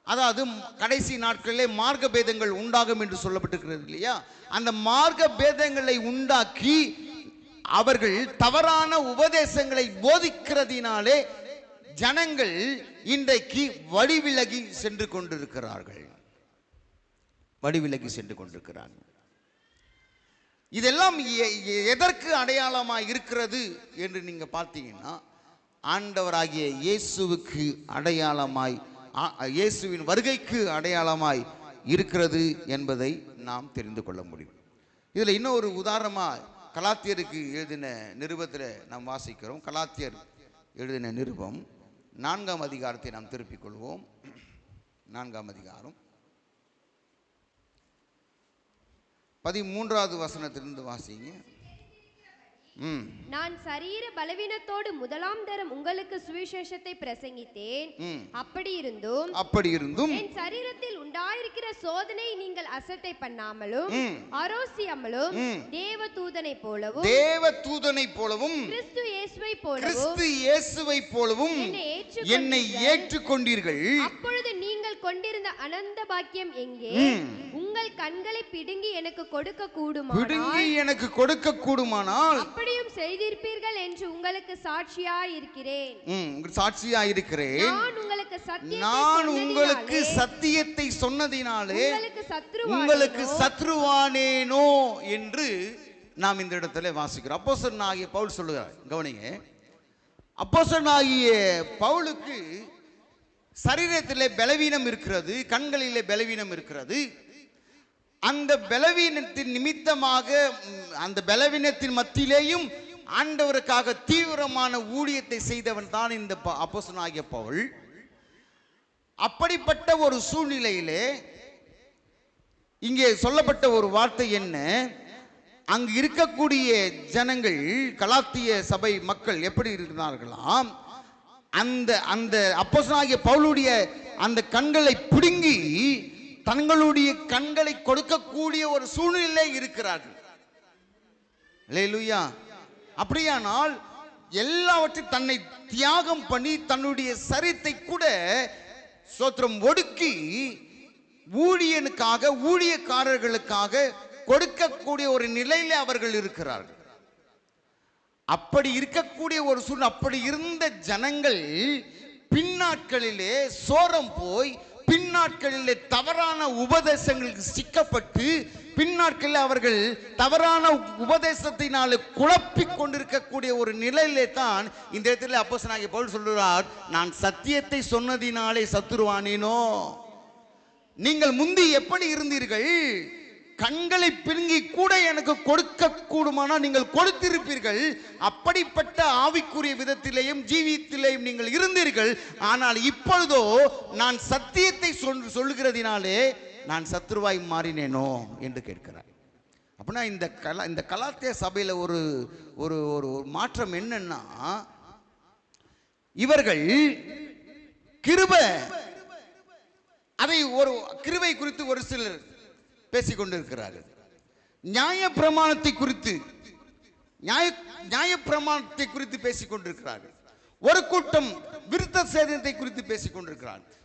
அதாவது கடைசி நாட்களிலே மார்க்க பேதங்கள் உண்டாகும் என்று சொல்லப்பட்டிருக்கிறது இல்லையா? அந்த மார்க்க பேதங்களை உண்டாக்கி அவர்கள் தவறான உபதேசங்களை போதிக்கிறதினாலே ஜனங்கள் இன்றைக்கு வழிவிலகி சென்று கொண்டிருக்கிறார்கள். இதெல்லாம் எதற்கு அடையாளமாக இருக்கிறது என்று நீங்க பார்த்தீங்கன்னா, ஆண்டவராகிய இயேசுவுக்கு அடையாளமாய், இயேசுவின் வருகைக்கு அடையாளமாய் இருக்கிறது என்பதை நாம் தெரிந்து கொள்ள முடியும். இதில் இன்னொரு உதாரணமாக கலாத்தியருக்கு எழுதின நிருபத்தில் நாம் வாசிக்கிறோம். கலாத்தியர் எழுதின நிருபம் 4ஆம் அதிகாரத்தை நாம் திருப்பிக் கொள்வோம். 4ஆம் அதிகாரம் 13வது வசனத்திலிருந்து வாசிங்க. நான் சரீர பலவீனத்தோடு முதலாம் தரம் உங்களுக்கு சுவிசேஷத்தை பிரசங்கித்தேன். அப்படி இருந்தும் என் சரீரத்தில் உண்டாயிருக்கிற சோதனை நீங்கள் அசட்டை பண்ணாமலும் அரோசியாமலும் தேவதூதனை போலவும் கிறிஸ்து இயேசுவை போலவும் என்னை ஏற்றுக்கொண்டீர்கள். அப்பொழுது நீங்கள் கொண்டிருந்த அனந்த பாக்கியம் எங்கே? உங்கள் கண்களை பிடுங்கி எனக்கு கொடுக்க கூடுமானால் அப்படியும் செய்திருப்பீர்கள் என்று உங்களுக்கு சாட்சியாய் இருக்கிறேன். நான் உங்களுக்கு சத்தியத்தை சொன்னதினாலே உங்களுக்கு சத்ருவானேனோ என்று நாம் இந்த இடத்துல வாசிக்கிறோம். அப்போஸ்தலனாகிய பவுல் சொல்லுகிறார், கவனிங்க. அப்போஸ்தலனாகிய பவுலுக்கு சரீரத்திலே பலவீனம் இருக்கிறது, கண்களிலே பலவீனம் இருக்கிறது. அந்த பலவீனத்தின் நிமித்தமாக, அந்த பலவீனத்தின் மத்தியிலேயும் ஆண்டவருக்காக தீவிரமான ஊழியத்தை செய்தவன் தான் இந்த அப்போஸ்தலனாகிய பவுல். அப்படிப்பட்ட ஒரு சூழ்நிலையிலே இங்கே சொல்லப்பட்ட ஒரு வார்த்தை என்ன? அங்கு இருக்கக்கூடிய ஜனங்கள், கலாத்திய சபை மக்கள் எப்படி இருக்கிறார்களாம், அந்த அந்த அப்போஸ்தலனாகிய பவுலுடைய அந்த கண்களை பிடுங்கி தங்களுடைய கண்களை கொடுக்கக்கூடிய ஒரு சூழ்நிலை இருக்கிறார்கள். அல்லேலூயா. அப்படியானால் எல்லாவற்றையும் தன்னை தியாகம் பண்ணி தன்னுடைய சரீரத்தை கூட ஸ்தோத்திரம் ஒடுக்கி ஊழியனுக்காக, ஊழியக்காரர்களுக்காக கொடுக்கக்கூடிய ஒரு நிலையில அவர்கள் இருக்கிறார்கள். அப்படி இருக்கக்கூடிய ஒரு சூழ்நிலை, அப்படி இருந்த ஜனங்கள் பின்னாட்களிலே சோரம் போய், பின்னாட்களிலே தவறான உபதேசங்களுக்கு சிக்கப்பட்டு, பின்னாட்களில் அவர்கள் தவறான உபதேசத்தினாலே குழப்பிக் கொண்டிருக்கக்கூடிய ஒரு நிலையிலே தான் இந்த இடத்துல அப்போஸ்தலனாகிய பவுல் சொல்கிறார், நான் சத்தியத்தை சொன்னதினாலே சத்துருவானேனோ. நீங்கள் முந்தி எப்படி இருந்தீர்கள்? கண்களை பிடுங்கி கூட எனக்கு கொடுக்க கூடுமானால் நீங்கள் கொடுத்திருப்பீர்கள். அப்படிப்பட்ட ஆவிக்குரிய விதத்திலேயும் ஜீவியத்திலேயும் நீங்கள் இருந்தீர்கள். ஆனால் இப்பொழுதோ நான் சத்தியத்தை சொல்லுகிறதினாலே நான் சத்துருவாய் மாறினேனோ என்று கேட்கிறார். அப்படின்னா இந்த கலாத்திய சபையில் ஒரு ஒரு ஒரு மாற்றம் என்னன்னா, இவர்கள் கிருபை, அதை ஒரு கிருபை குறித்து ஒரு சிலர் பேசிக்கொண்டிருக்கிறார்கள். நியாயப்பிரமாணத்தை குறித்து பேசிக் கொண்டிருக்கிறார்கள். ஒரு கூட்டம் விருத்த சேதனத்தை குறித்து பேசிக் கொண்டிருக்கிறார்கள்.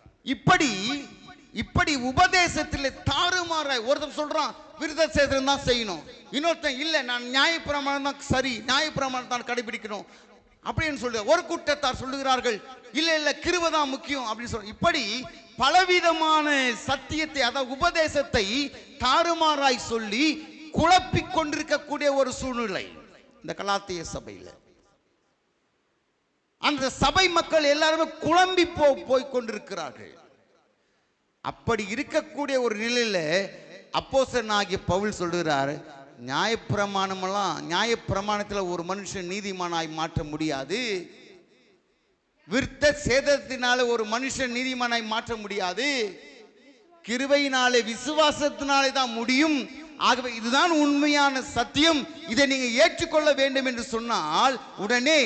இப்படி உபதேசத்தில் தாறுமாறாய் ஒருத்தன் சொல்றான் விருத்த சேதனம் தான் செய்யணும், இன்னொருத்தன் இல்ல நான் நியாயப்பிரமாணம் தான் சரி, நியாயப்பிரமாணம் தான் கடைபிடிக்கணும் அப்படின்னு சொல்ற ஒரு கூட்டத்தார் சொல்லுகிறார்கள், இல்ல கிருபை தான் முக்கியம் அப்படின்னு சொல்ற. இப்படி பலவிதமான சத்தியத்தை, அதாவது உபதேசத்தை தாறுமாறாய் சொல்லி குழப்பிக் கொண்டிருக்கக்கூடிய ஒரு சூழ்நிலை இந்த கலாத்திய சபையில். அந்த சபை மக்கள் எல்லாருமே குழம்பி போய் கொண்டிருக்கிறார்கள். அப்படி இருக்கக்கூடிய ஒரு நிலையில அப்போஸ்தலனாகிய பவுல் சொல்லுகிறார், நியாயப்பிரமாணத்தில் ஒரு மனுஷன் நீதிமானாய் மாற்ற முடியாது, விருத்த சேதத்தினால ஒரு மனுஷன் நீதிமானாய் மாற்ற முடியாது, கிருபையினாலே விசுவாசத்தினாலே தான் முடியும். ஆகவே இதுதான் உண்மையான சத்தியம், இதை நீங்க ஏற்றுக்கொள்ள வேண்டும் என்று சொன்னால் உடனே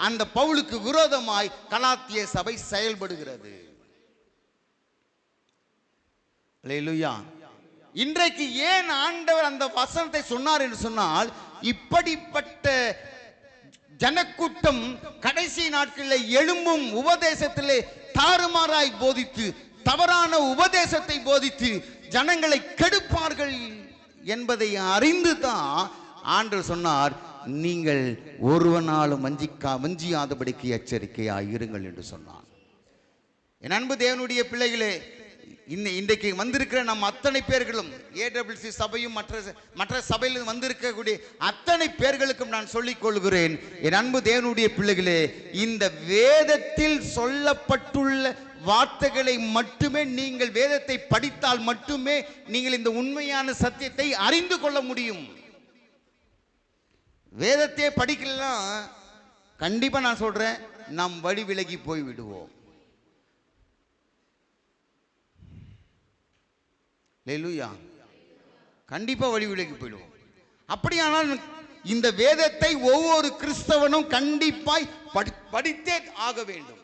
அந்த பவுலுக்கு விரோதமாய் கலாத்திய சபை செயல்படுகிறது. அல்லேலூயா. இன்றைக்கு ஏன் ஆண்டவர் அந்த வசனத்தை சொன்னார் என்று சொன்னால், இப்படிப்பட்ட ஜனக்கூட்டம் கடைசி நாட்களில் எழும்பும் உபதேசத்திலே தாறுமாறாய் போதித்து, தவறான உபதேசத்தை போதித்து ஜனங்களை கெடுப்பார்கள் என்பதை அறிந்து தான் ஆண்டவர் சொன்னார், நீங்கள் ஒருவனாலும் வஞ்சியாதபடிக்கு எச்சரிக்கையாய் இருங்கள் என்று சொன்னார். என் அன்பு தேவனுடைய பிள்ளைகளே, இன்றைக்கு வந்திருக்கிற நம் அத்தனை பேர்களும், ஏடபிள்யூசி சபையும் மற்ற சபையில் வந்திருக்கக்கூடிய அத்தனை பேர்களுக்கும் நான் சொல்லிக் கொள்கிறேன், என் அன்பு தேவனுடைய பிள்ளைகளே, இந்த வேதத்தில் சொல்லப்பட்டுள்ள வார்த்தைகளை மட்டுமே நீங்கள் வேதத்தை படித்தால் மட்டுமே நீங்கள் இந்த உண்மையான சத்தியத்தை அறிந்து கொள்ள முடியும். வேதத்தையே படிக்கலாம், கண்டிப்பா நான் சொல்றேன், நாம் வழி விலகி போய் விடுவோம். அல்லேலூயா. கண்டிப்பா வழி விலகி போயிடுவோம். அப்படியானால் இந்த வேதத்தை ஒவ்வொரு கிறிஸ்தவனும் கண்டிப்பாய் படித்தே ஆக வேண்டும்.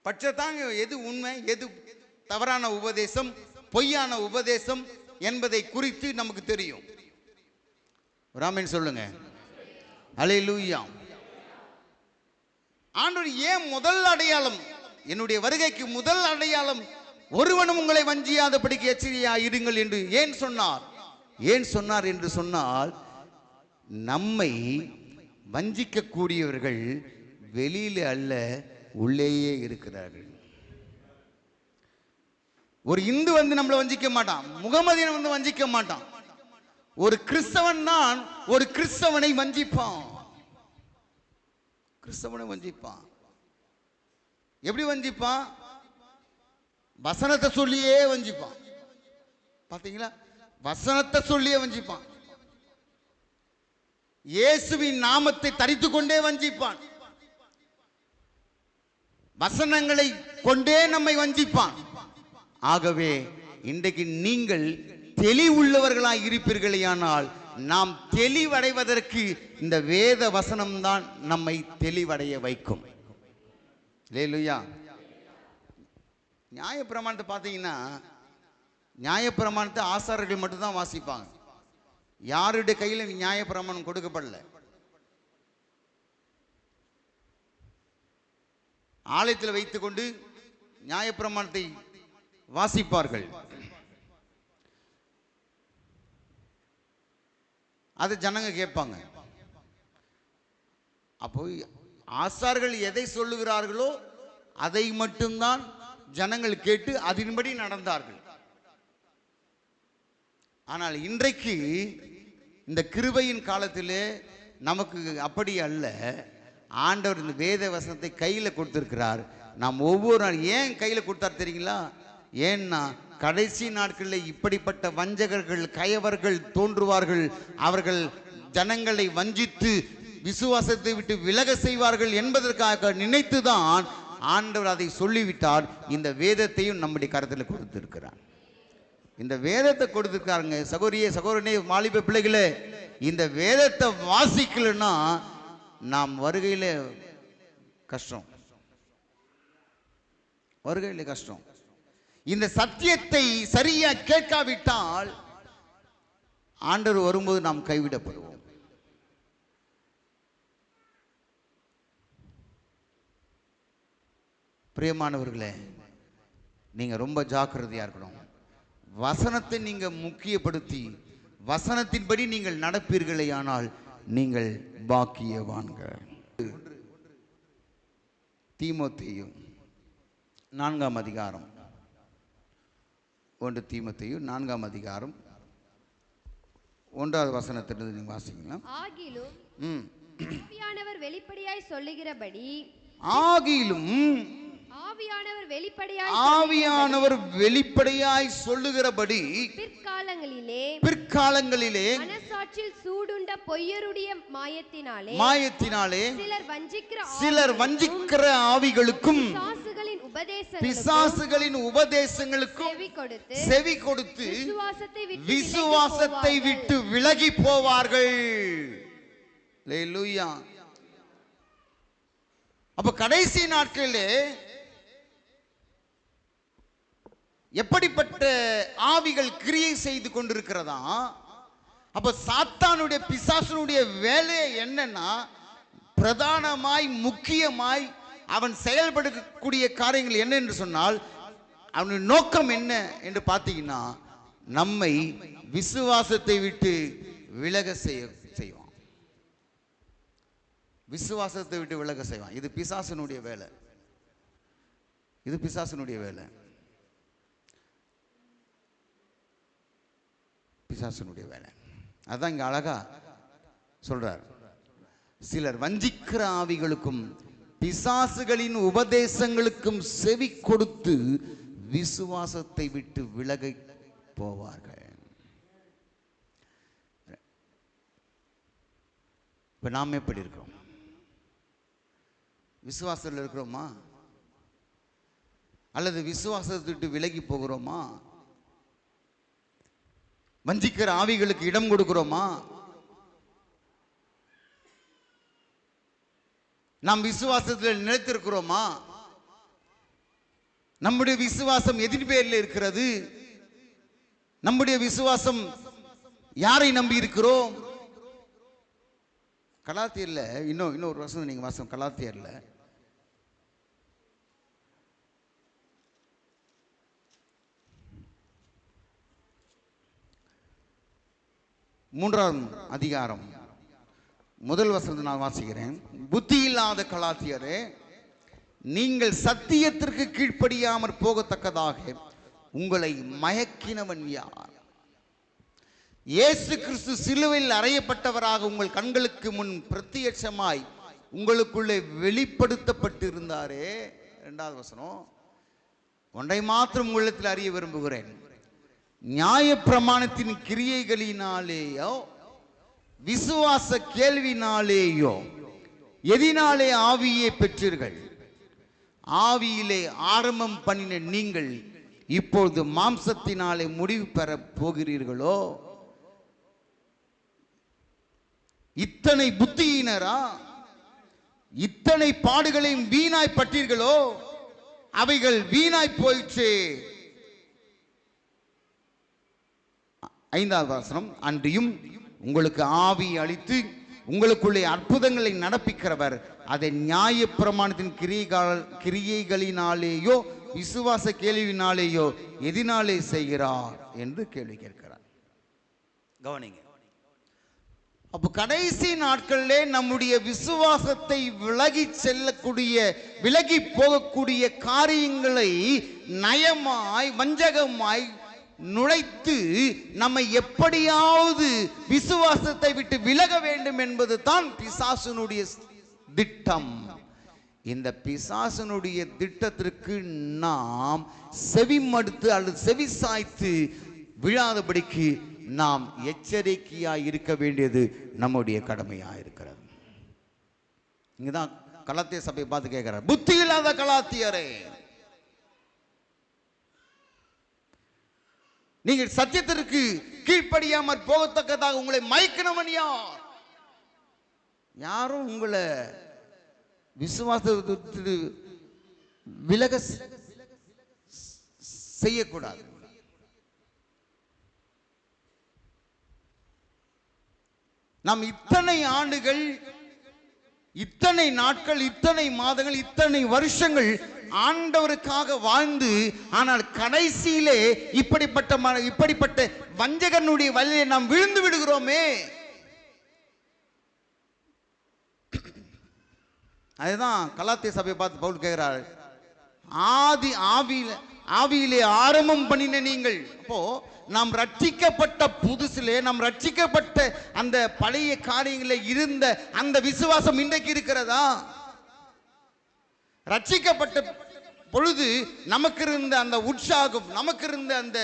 பட்சத்தான் எது உண்மை, எது தவறான உபதேசம், பொய்யான உபதேசம் என்பதை குறித்து நமக்கு தெரியும். ராமன் சொல்லுங்க. அல்லேலூயா. ஆண்டவர் ஏன் முதல் அடையாளம், என்னுடைய வருகைக்கு முதல் அடையாளம் ஒருவனும் உங்களை வஞ்சியாதபடிக்கு எச்சரிக்கையா இருங்கள் என்று ஏன் சொன்னார்? ஏன் சொன்னார் என்று சொன்னால், நம்மை வஞ்சிக்க கூடியவர்கள் வெளியில அல்ல, உள்ளேயே இருக்கிறார்கள். ஒரு இந்து வந்து நம்மளை வஞ்சிக்க மாட்டான், முகமதியன் வந்து வஞ்சிக்க மாட்டான். ஒரு கிறிஸ்தவன் தான் ஒரு கிறிஸ்தவனை வஞ்சிப்பான். கிறிஸ்தவனை வஞ்சிப்பான். எப்படி வஞ்சிப்பான்? வசனத்தை சொல்லியே வஞ்சிப்பான். பாத்தீங்களா? வசனத்தை சொல்லியே வஞ்சிப்பான். இயேசுவின் நாமத்தை தரித்துக் கொண்டே வஞ்சிப்பான். வசனங்களை கொண்டே நம்மை வஞ்சிப்பான். ஆகவே இன்றைக்கு நீங்கள் தெளிவுள்ளவர்களாய் இருப்பீர்களேயானால், நாம் தெளிவடைவதற்கு இந்த வேத வசனம் தான் நம்மை தெளிவடைய வைக்கும். அல்லேலூயா. நியாயப்பிரமாணத்தை பார்த்தீங்கன்னா, நியாயப்பிரமாணத்தை ஆசாரியர்கள் மட்டும்தான் வாசிப்பாங்க. யாருடைய கையில் நியாயப்பிரமாணம் கொடுக்கப்படல. ஆலயத்தில் வைத்துக் கொண்டு நியாயப்பிரமாணத்தை வாசிப்பார்கள். அது ஜனங்க கேட்பாங்க. அப்போ ஆசார்கள் எதை சொல்லுகிறார்களோ அதை மட்டும்தான் ஜனங்கள் கேட்டு அதன்படி நடந்தார்கள். ஆனால் இன்றைக்கு இந்த கிருபையின் காலத்திலே நமக்கு அப்படி அல்ல. ஆண்டவர் இந்த வேத வசனத்தை கையில கொடுத்திருக்கிறார். நாம் ஒவ்வொரு நாள் ஏன் கையில கொடுத்தார் தெரியுங்களா? ஏன்னா கடைசி நாட்களில் இப்படிப்பட்ட வஞ்சகர்கள், கயவர்கள் தோன்றுவார்கள். அவர்கள் ஜனங்களை வஞ்சித்து விசுவாசத்தை விட்டு விலக செய்வார்கள் என்பதற்காக நினைத்துதான் ஆண்டவர் அதை சொல்லிவிட்டார். இந்த வேதத்தையும் நம்முடைய கருத்தில் கொடுத்திருக்கிறார். இந்த வேதத்தை கொடுத்திருக்காருங்க. சகோதரியே, சகோதரனே, வாலிப பிள்ளைகளே, இந்த வேதத்தை வாசிக்கலன்னா நாம் வருகையில கஷ்டம். வருகையில கஷ்டம். இந்த சத்தியத்தை சரியா கேட்காவிட்டால் ஆண்டவர் வரும்போது நாம் கைவிடப்படுவோம். பிரியமானவர்களே, நீங்க ரொம்ப ஜாக்கிரதையா இருக்கணும். வசனத்தை நீங்க முக்கியப்படுத்தி வசனத்தின்படி நீங்கள் நடப்பீர்களேயானால் நீங்கள் பாக்கியவான்கள். தீமோத்தேயு 4ஆம் அதிகாரம், 1 தீமோத்தேயு 4ஆம் அதிகாரம் 1வது வசனத்திலிருந்து நீங்க வாசிக்கலாம். ஆகிலும் ஆவியானவர் வெளிப்படையாய் சொல்லுகிறபடி, ஆகிலும் ஆவியானவர் வெளிப்படையாய் சொல்லுகிறபடி பிற்காலங்களிலே மனசாட்சியில் சூடுண்ட பொய்யருடைய மாயத்தினாலே சிலர் வஞ்சிக்கிற ஆவிகளுக்கும் பிசாசுகளின் உபதேசங்களுக்கும் செவி கொடுத்து விசுவாசத்தை விட்டு விலகி போவார்கள். அல்லேலூயா. அப்ப கடைசி நாட்களிலே எப்படிப்பட்ட ஆவிகள் கிரியை செய்து கொண்டிருக்கிறதா? அப்ப சாத்தானுடைய, பிசாசனுடைய வேலை என்னன்னா, பிரதானமாய் முக்கியமாய் அவன் செயல்படக்கூடிய காரியங்கள் என்ன என்று சொன்னால், அவனுடைய நோக்கம் என்ன என்று பார்த்தீங்கன்னா, நம்மை விசுவாசத்தை விட்டு விலக செய்வான். விசுவாசத்தை விட்டு விலக செய்வான். இது பிசாசனுடைய வேலை. இது பிசாசனுடைய வேலை. பிசாசனுடைய வேலை. அதான் இங்க அழகா சொல்றார். சிலர் வஞ்சிக்கிற ஆவிகளுக்கும் பிசாசுகளின் உபதேசங்களுக்கும் செவி கொடுத்து விசுவாசத்தை விட்டு விலகி போவார்கள். இப்போ நாம் எப்படி இருக்கிறோம்? விசுவாசத்தில் இருக்கிறோமா அல்லது விசுவாசத்தை விட்டு விலகி போகிறோமா? வஞ்சிக்கிற ஆவிகளுக்கு இடம் கொடுக்கிறோமா? நாம் விசுவாசத்தில் நிலைத்திருக்கிறோமா? நம்முடைய விசுவாசம் எதிர் பேரில் இருக்கிறது? நம்முடைய விசுவாசம் யாரை நம்பி இருக்கிறோம்? கலாத்தியர்ல இன்னொரு வருஷம் நீங்க வாசம். கலாத்தியர்ல 3ஆம் அதிகாரம் முதல் வசனத்தை நான் வாசிக்கிறேன். புத்தி இல்லாத கலாத்தியரே, நீங்கள் சத்தியத்திற்கு கீழ்ப்படியாமற் போகத்தக்கதாக உங்களை மயக்கினவன் யார்? இயேசு கிறிஸ்து சிலுவையில் அறையப்பட்டவராக உங்கள் கண்களுக்கு முன் பிரத்யட்சமாய் உங்களுக்குள்ளே வெளிப்படுத்தப்பட்டிருந்தாரே. 2வது வசனம், ஒன்றை மாத்திரம் உள்ளத்தில் அறிய விரும்புகிறேன். நியாய பிரமாணத்தின் கிரியைகளினாலேயோ விசுவாச கேள்வினாலேயோ எதினாலே ஆவியை பெற்றீர்கள்? ஆவியிலே ஆரம்பம் பண்ணின நீங்கள் இப்பொழுது மாம்சத்தினாலே முடிவு பெற போகிறீர்களோ? இத்தனை புத்தியினரா? இத்தனை பாடுகளையும் வீணாய் பட்டீர்களோ? அவைகள் வீணாய் போயிற்றே. 5வது வசனம், அன்றியும் உங்களுக்கு ஆவி அளித்து உங்களுக்குள்ளே அற்புதங்களை நடப்பிக்கிறவர் அதை நியாய பிரமாணத்தின் கிரியைகளினாலேயோ விசுவாச கேள்வினாலேயோ எதினாலே செய்கிறார் என்று கேள்வி கேட்கிறார். கவனிங்க. அப்போ கடைசி நாட்களிலே நம்முடைய விசுவாசத்தை விலகி போகக்கூடிய காரியங்களை நயமாய் வஞ்சகமாய் நுழைத்து நம்மை எப்படியாவது விசுவாசத்தை விட்டு விலக வேண்டும் என்பது தான் பிசாசனுடைய திட்டம். இந்த பிசாசனுடைய திட்டத்திற்கு நாம் செவிமடுத்து அல்லது செவி சாய்த்து விழாதபடிக்கு நாம் எச்சரிக்கையாய் இருக்க வேண்டியது நம்முடைய கடமையாக இருக்கிறது. இங்கதான் கலாத்திய சபையை பார்த்து கேட்கிறார், புத்தி இல்லாத கலாத்தியரே, நீங்கள் சத்தியத்திற்கு கீழ்ப்படியாமற் போகத்தக்கதாக உங்களை மயக்கினவன் யார்? யாரும் உங்களை விசுவாசத்தை விலக செய்யக்கூடாது. நாம் இத்தனை ஆண்டுகள், இத்தனை நாட்கள், இத்தனை மாதங்கள், இத்தனை வருஷங்கள் ஆண்டவருக்காக வாழ்ந்து, ஆனால் கடைசியிலே இப்படிப்பட்ட வஞ்சகனுடைய வலையை நாம் விழுந்து விடுகிறோமே. அதுதான் கலாத்திய சபையை பார்த்து பவுல் கேட்கிறார், ஆவியிலே ஆரம்பம் பண்ணின நீங்கள். அப்போ நாம் ரட்சிக்கப்பட்ட புதுசிலே, நாம் ரட்சிக்கப்பட்ட அந்த பழைய காரியங்களில் இருந்த அந்த விசுவாசம் இன்றைக்கு இருக்கிறதா? ரட்சிக்கப்பட்ட பொழுது நமக்கு இருந்த அந்த உற்சாகம், நமக்கு இருந்த அந்த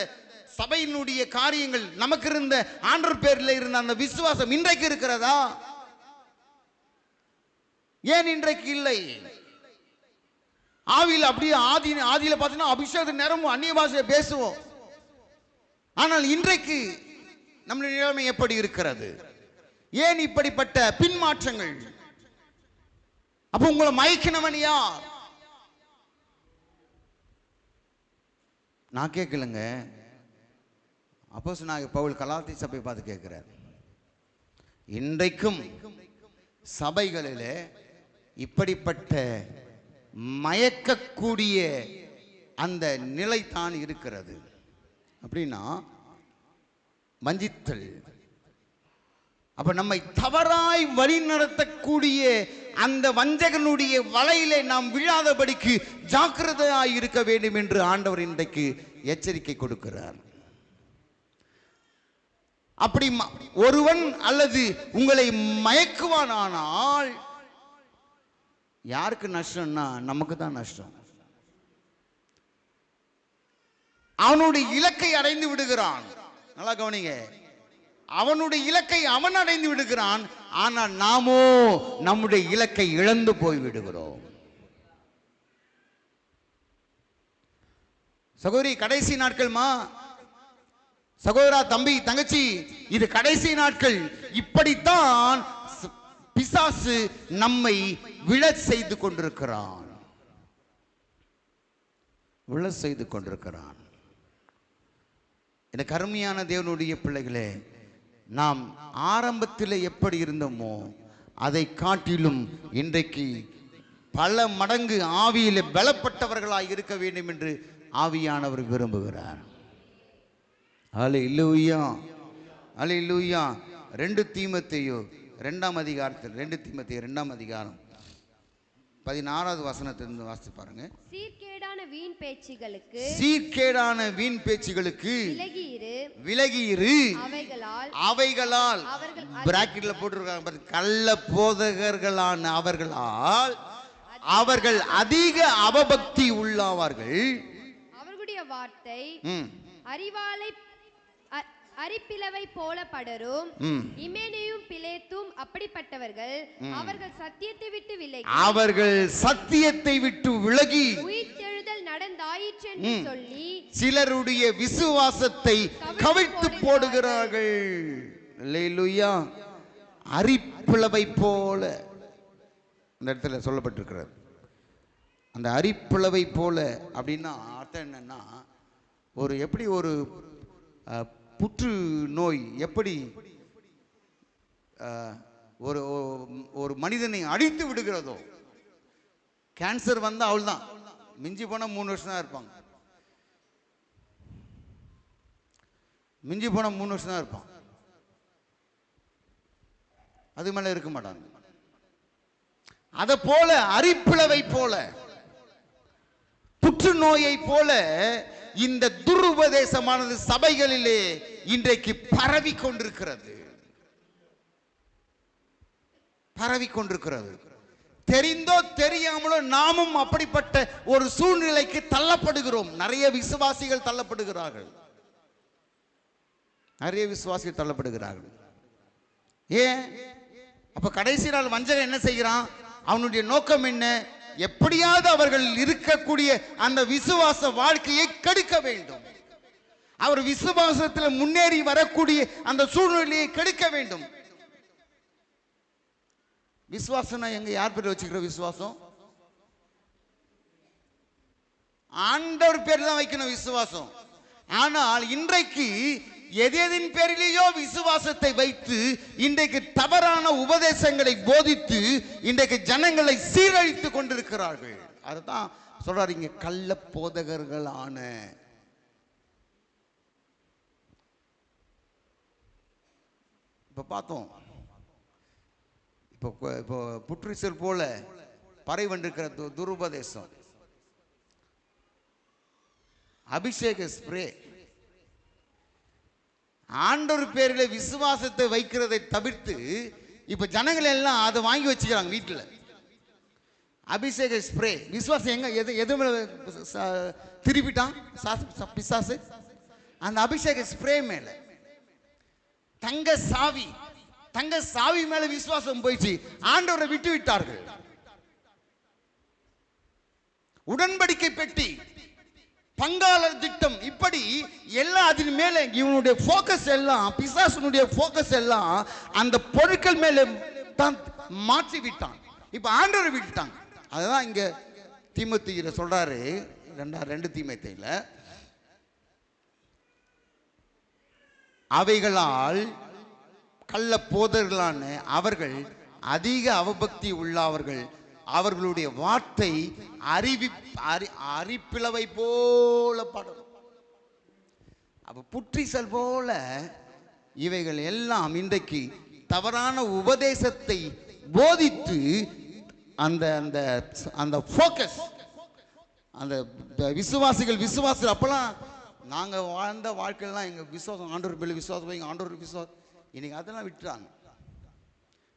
சபையினுடைய காரியங்கள், நமக்கு இருந்த ஆண்டவர் பேரில் இருந்த அந்த விசுவாசம் இன்றைக்கு இருக்கிறதா? ஏன் இன்றைக்கு இல்லை? ஆவியில் அப்படியே ஆதியில பார்த்தீங்கன்னா அபிஷேக நேரமும் அந்நிய பாஷையை பேசுவோம். ஆனால் இன்றைக்கு நம்முடைய நிலைமை எப்படி இருக்கிறது? ஏன் இப்படிப்பட்ட பின்மாற்றங்கள்? அப்ப உங்களை மயக்கினவன் யார்? நான் கேட்கலங்க, அப்போஸ்தலனாகிய பவுல் கலாத்திய சபையை பார்த்து கேட்கிறார். இன்றைக்கும் சபைகளிலே இப்படிப்பட்ட மயக்கக்கூடிய அந்த நிலை தான் இருக்கிறது. அப்படின்னா வஞ்சித்தல். அப்ப நம்மை தவறாய் வழி நடத்தக்கூடிய அந்த வஞ்சகனுடைய வலையிலே நாம் விழாதபடிக்கு ஜாக்கிரதையாய் இருக்க வேண்டும் என்று ஆண்டவர் இன்றைக்கு எச்சரிக்கை கொடுக்கிறார். அப்படி ஒருவன் அல்லது உங்களை மயக்குவானால் யாருக்கு நஷ்டம்னா நமக்கு தான் நஷ்டம். அவனுடைய இலக்கை அடைந்து விடுகிறான். நல்லா கவனிங்க, அவனுடைய இலக்கை அவன் அடைந்து விடுகிறான். ஆனால் நாமோ நம்முடைய இலக்கை இழந்து போய் விடுகிறோம். சகோதரி, கடைசி நாட்கள்மா, சகோதரா, தம்பி, தங்கச்சி, இது கடைசி நாட்கள். இப்படித்தான் பிசாசு நம்மை விழச் செய்து கொண்டிருக்கிறான். விழச் செய்து கொண்டிருக்கிறான். எனக்கு அருமையான தேவனுடைய பிள்ளைகளே, நாம் ஆரம்பத்தில் எப்படி இருந்தோமோ அதை காட்டிலும் இன்றைக்கு பல மடங்கு ஆவியிலே பலப்பட்டவர்களாய் இருக்க வேண்டும் என்று ஆவியானவர் விரும்புகிறார். அல்லேலூயா, அல்லேலூயா. 2 தீமோத்தேயு 2ஆம் அதிகாரத்தில் 2 தீமோத்தேயு 2ஆம் அதிகாரம் 16வது வசனத்திலிருந்து வாசித்து பாருங்க. சீர்கேடான வீண் பேச்சுகளுக்கு விலகியிரு. அவைகளால் பிராக்கெட்ல போட்டிருக்காங்க, கள்ள போதகர்களான அவர்கள் அதிக அவபக்தி உள்ளாவார்கள். அவர்களுடைய வார்த்தை அரிப்பிளவை போல படரும். இமேனியும் பிலேத்தும் அப்படிப்பட்டவர்கள். அவர்கள் சத்தியத்தை விட்டு விலகி உயிர்த்தெழுதல் நடந்தாயிற்று என்று சொல்லி சிலருடைய விசுவாசத்தை கவிழ்த்து போடுகிறார்கள். அல்லேலூயா. அரிப்பிளவை போல இந்த இடத்துல சொல்லப்பட்டிருக்கிறது. அந்த அரிப்பிளவை போல அப்படின்னா அர்த்தம் என்னன்னா, எப்படி ஒரு புற்று நோய் எப்படி ஒரு மனிதனை அழித்து விடுகிறதோ, கேன்சர் வந்தா அவள்தான், மிஞ்சி போனா 3 வருஷம் தான் இருப்பாங்க. மிஞ்சி போனா 3 வருஷம் தான் இருப்பான், அது மேல இருக்க மாட்டாங்க. அத போல அரிப்பிளவை போல, புற்றுநோயை போல இந்த துருபதேசமானது சபைகளிலே இன்றைக்கு பரவி கொண்டிருக்கிறது. தெரிந்தோ தெரியாமலோ நாமும் அப்படிப்பட்ட ஒரு சூழ்நிலைக்கு தள்ளப்படுகிறோம். நிறைய விசுவாசிகள் தள்ளப்படுகிறார்கள். ஏன்? அப்ப கடைசி நாள் வஞ்சகன் என்ன செய்கிறான்? அவனுடைய நோக்கம் என்ன? எப்படியாவது அவர்கள் இருக்கக்கூடிய அந்த விசுவாச வாழ்க்கையை கெடுக்க வேண்டும். அவர் விசுவாசத்தில் முன்னேறி வரக்கூடிய அந்த சூழ்நிலையை கெடுக்க வேண்டும். விசுவாசம் எங்க யார் பேர் வச்சுக்கிற விசுவாசம்? ஆண்டவர் பேர் தான் வைக்கணும் விசுவாசம். ஆனால் இன்றைக்கு எதின் பேரிலேயோ விசுவாசத்தை வைத்து இன்றைக்கு தவறான உபதேசங்களை போதித்து இன்றைக்கு ஜனங்களை சீரழித்து கொண்டிருக்கிறார்கள். அதுதான் சொல்றாரு இங்க, கள்ள போதகர்களான. இப்ப பார்த்தோம், இப்போ புற்றுச்சல் போல பறைவண்டிருக்கிற துருபதேசம், அபிஷேக ஸ்ப்ரே, ஆண்டவர் பேரில் விசுவாசத்தை வைக்கிறதை தவிர்த்து இப்ப ஜனங்கள் எல்லாம் அதை வாங்கி வச்சுக்கிறாங்க வீட்டில். அபிஷேக ஸ்ப்ரே, விசுவாசம் எங்க எது திருப்பிட்டான் பிசாசு? அந்த அபிஷேக ஸ்ப்ரே மேல, தங்க சாவி மேல விசுவாசம் போயிடுச்சு. ஆண்டவரை விட்டு விட்டார்கள். உடன்படிக்கை பெட்டி, பங்காளர் திட்டம், இப்படி எல்லாம் அதன் மேல இவனுடைய போக்கஸ் எல்லாம், பிசாசுனுடைய போக்கஸ் எல்லாம் அந்த பொருட்கள் மேல தான் மாற்றி விட்டான். இப்ப ஆண்டவரை விட்டுட்டாங்க. அதுதான் இங்க தீமோத்தேயுல சொல்றாரு, 2 தீமோத்தேயுல, அவைகளால் கள்ள போதர்களான அவர்கள் அதிக அவபக்தி உள்ளவர்கள். அவர்களுடைய வார்த்தை அரிப்பிளவை போல படும். அப்ப புற்றிசல் போல இவைகள் எல்லாம் இன்றைக்கு தவறான உபதேசத்தை போதித்து அந்த அந்த அந்த ஃபோக்கஸ், அந்த விசுவாசிகள் அப்பெல்லாம் நாங்க வாழ்ந்த வாழ்க்கையெல்லாம் எங்க விசுவாசம், ஆண்டவர் மேல விசுவாசம், எங்க ஆண்டவர் விசுவாசம். இன்னைக்கு அதெல்லாம் விட்டுறாங்க.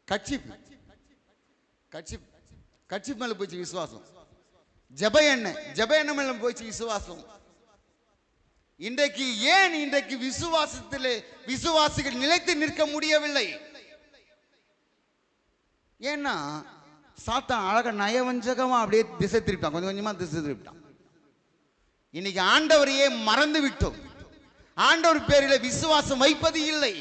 கட்சி மேல போயிடுச்சு விசுவாசம். ஜப எண்ணெய் மேல போயிடுச்சு விசுவாசம். இன்றைக்கு விசுவாசத்திலே விசுவாசிகள் நிலைத்து நிற்க முடியவில்லை. ஏன்னா சாத்தான் அழகா நயவஞ்சகமா அப்படியே திசை திருப்பிட்டான், கொஞ்சம் கொஞ்சமா திசை திருப்பிட்டான். இன்னைக்கு ஆண்டவரையே மறந்து விட்டோம். ஆண்டவர் பேரில் விசுவாசம் வைப்பது இல்லை.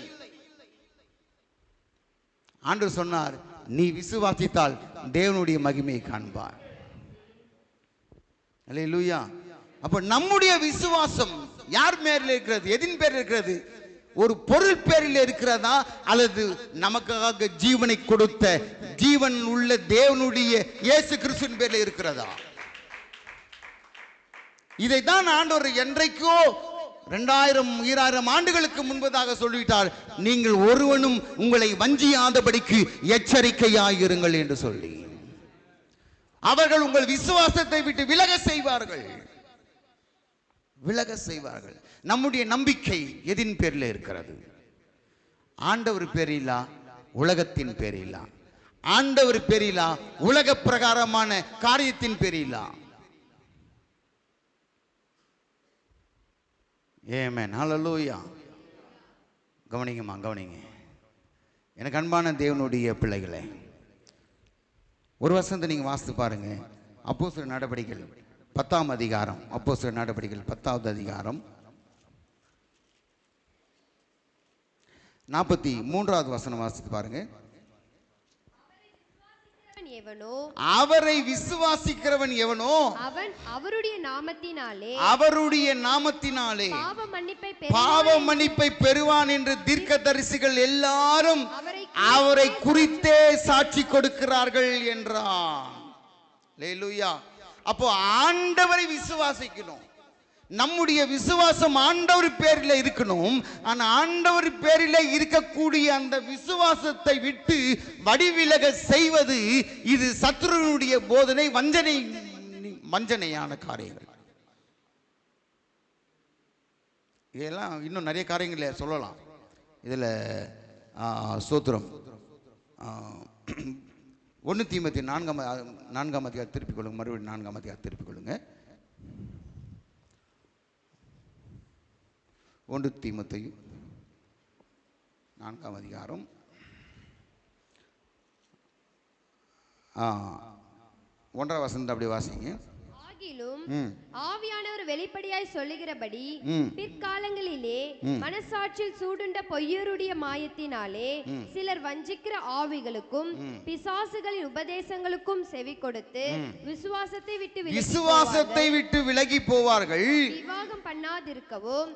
ஆண்டவர் சொன்னார், நீ விசுவாசித்தால் தேவனுடைய மகிமையை காண்பார். அல்லேலூயா. அப்ப நம்முடைய விசுவாசம் யார் பேரில் இருக்கிறது? எதின் பேரில் இருக்கிறது? ஒரு பொருள் பேரில் இருக்கிறதா, அல்லது நமக்காக ஜீவனை கொடுத்த ஜீவன் உள்ள தேவனுடைய இயேசு கிறிஸ்துவின் பேரில் இருக்கிறதா? இதைத்தான் ஆண்டவர் என்றைக்கோ 2000 ஆண்டுகளுக்கு முன்பதாக சொல்லிவிட்டார், நீங்கள் ஒருவனும் உங்களை வஞ்சியாதபடிக்கு எச்சரிக்கையாயிருங்கள் என்று சொல்லி. அவர்கள் உங்கள் விசுவாசத்தை விட்டு விலக செய்வார்கள், விலக செய்வார்கள். நம்முடைய நம்பிக்கை எதின் பேரில் இருக்கிறது? ஆண்டவர் பேரிலா, உலகத்தின் பேரிலா? ஆண்டவர் பேரிலா, உலக பிரகாரமான காரியத்தின் பேரிலா? ஆமென், ஹல்லேலூயா. கவனிங்கம்மா, கவனிங்க. எனக்கு அன்பான தேவனுடைய பிள்ளைகளே, ஒரு வசனத்தை நீங்க வாசித்து பாருங்க. அப்போஸ்தலர் நடபடிகள் 10ஆம் அதிகாரம். அப்போஸ்தலர் நடபடிகள் 10வது அதிகாரம் 43வது வசனம் வாசித்து பாருங்க. அவரை விசுவாசிக்கிறவன் எவனோ அவன் அவருடைய நாமத்தினாலே பாவ மன்னிப்பை பெறுவான் என்று தீர்க்கதரிசிகள் எல்லாரும் அவரை குறித்தே சாட்சி கொடுக்கிறார்கள் என்றான். அல்லேலூயா. அப்போ ஆண்டவரை விசுவாசிக்கணும். நம்முடைய விசுவாசம் ஆண்டவர் பேரில் இருக்கணும். ஆனா ஆண்டவர் பேரில் இருக்கக்கூடிய அந்த விசுவாசத்தை விட்டு வடிவிலக செய்வது இது சத்துருனுடைய போதனை, வஞ்சனையான காரியங்கள். இதெல்லாம் இன்னும் நிறைய காரியங்களை சொல்லலாம். இதுல ஸ்தோத்திரம். 1 தீமோத்தேயு 4ஆம் அதிகாரம் திருப்பிக் கொள்ளுங்க. மறுபடியும் 4ஆம் அதிகாரம் திருப்பிக் கொள்ளுங்க. 1 தீமோத்தேயு 4ஆம் அதிகாரம் 1ஆம் வசனத்தை அப்படி வாசிங்க. ஆவியானவர் வெளிப்படையாய் சொல்லுகிறபடி பிற்காலங்களிலே மனசாட்சியில் சூடுண்ட பொய்யருடைய மாயத்தினாலே சிலர் வஞ்சிக்கிற ஆவிகளுக்கும் பிசாசுகளின் உபதேசங்களுக்கும் செவி கொடுத்து விசுவாசத்தை விட்டு விலகி போவார்கள். விவாகம் பண்ணாதிருக்கவும்.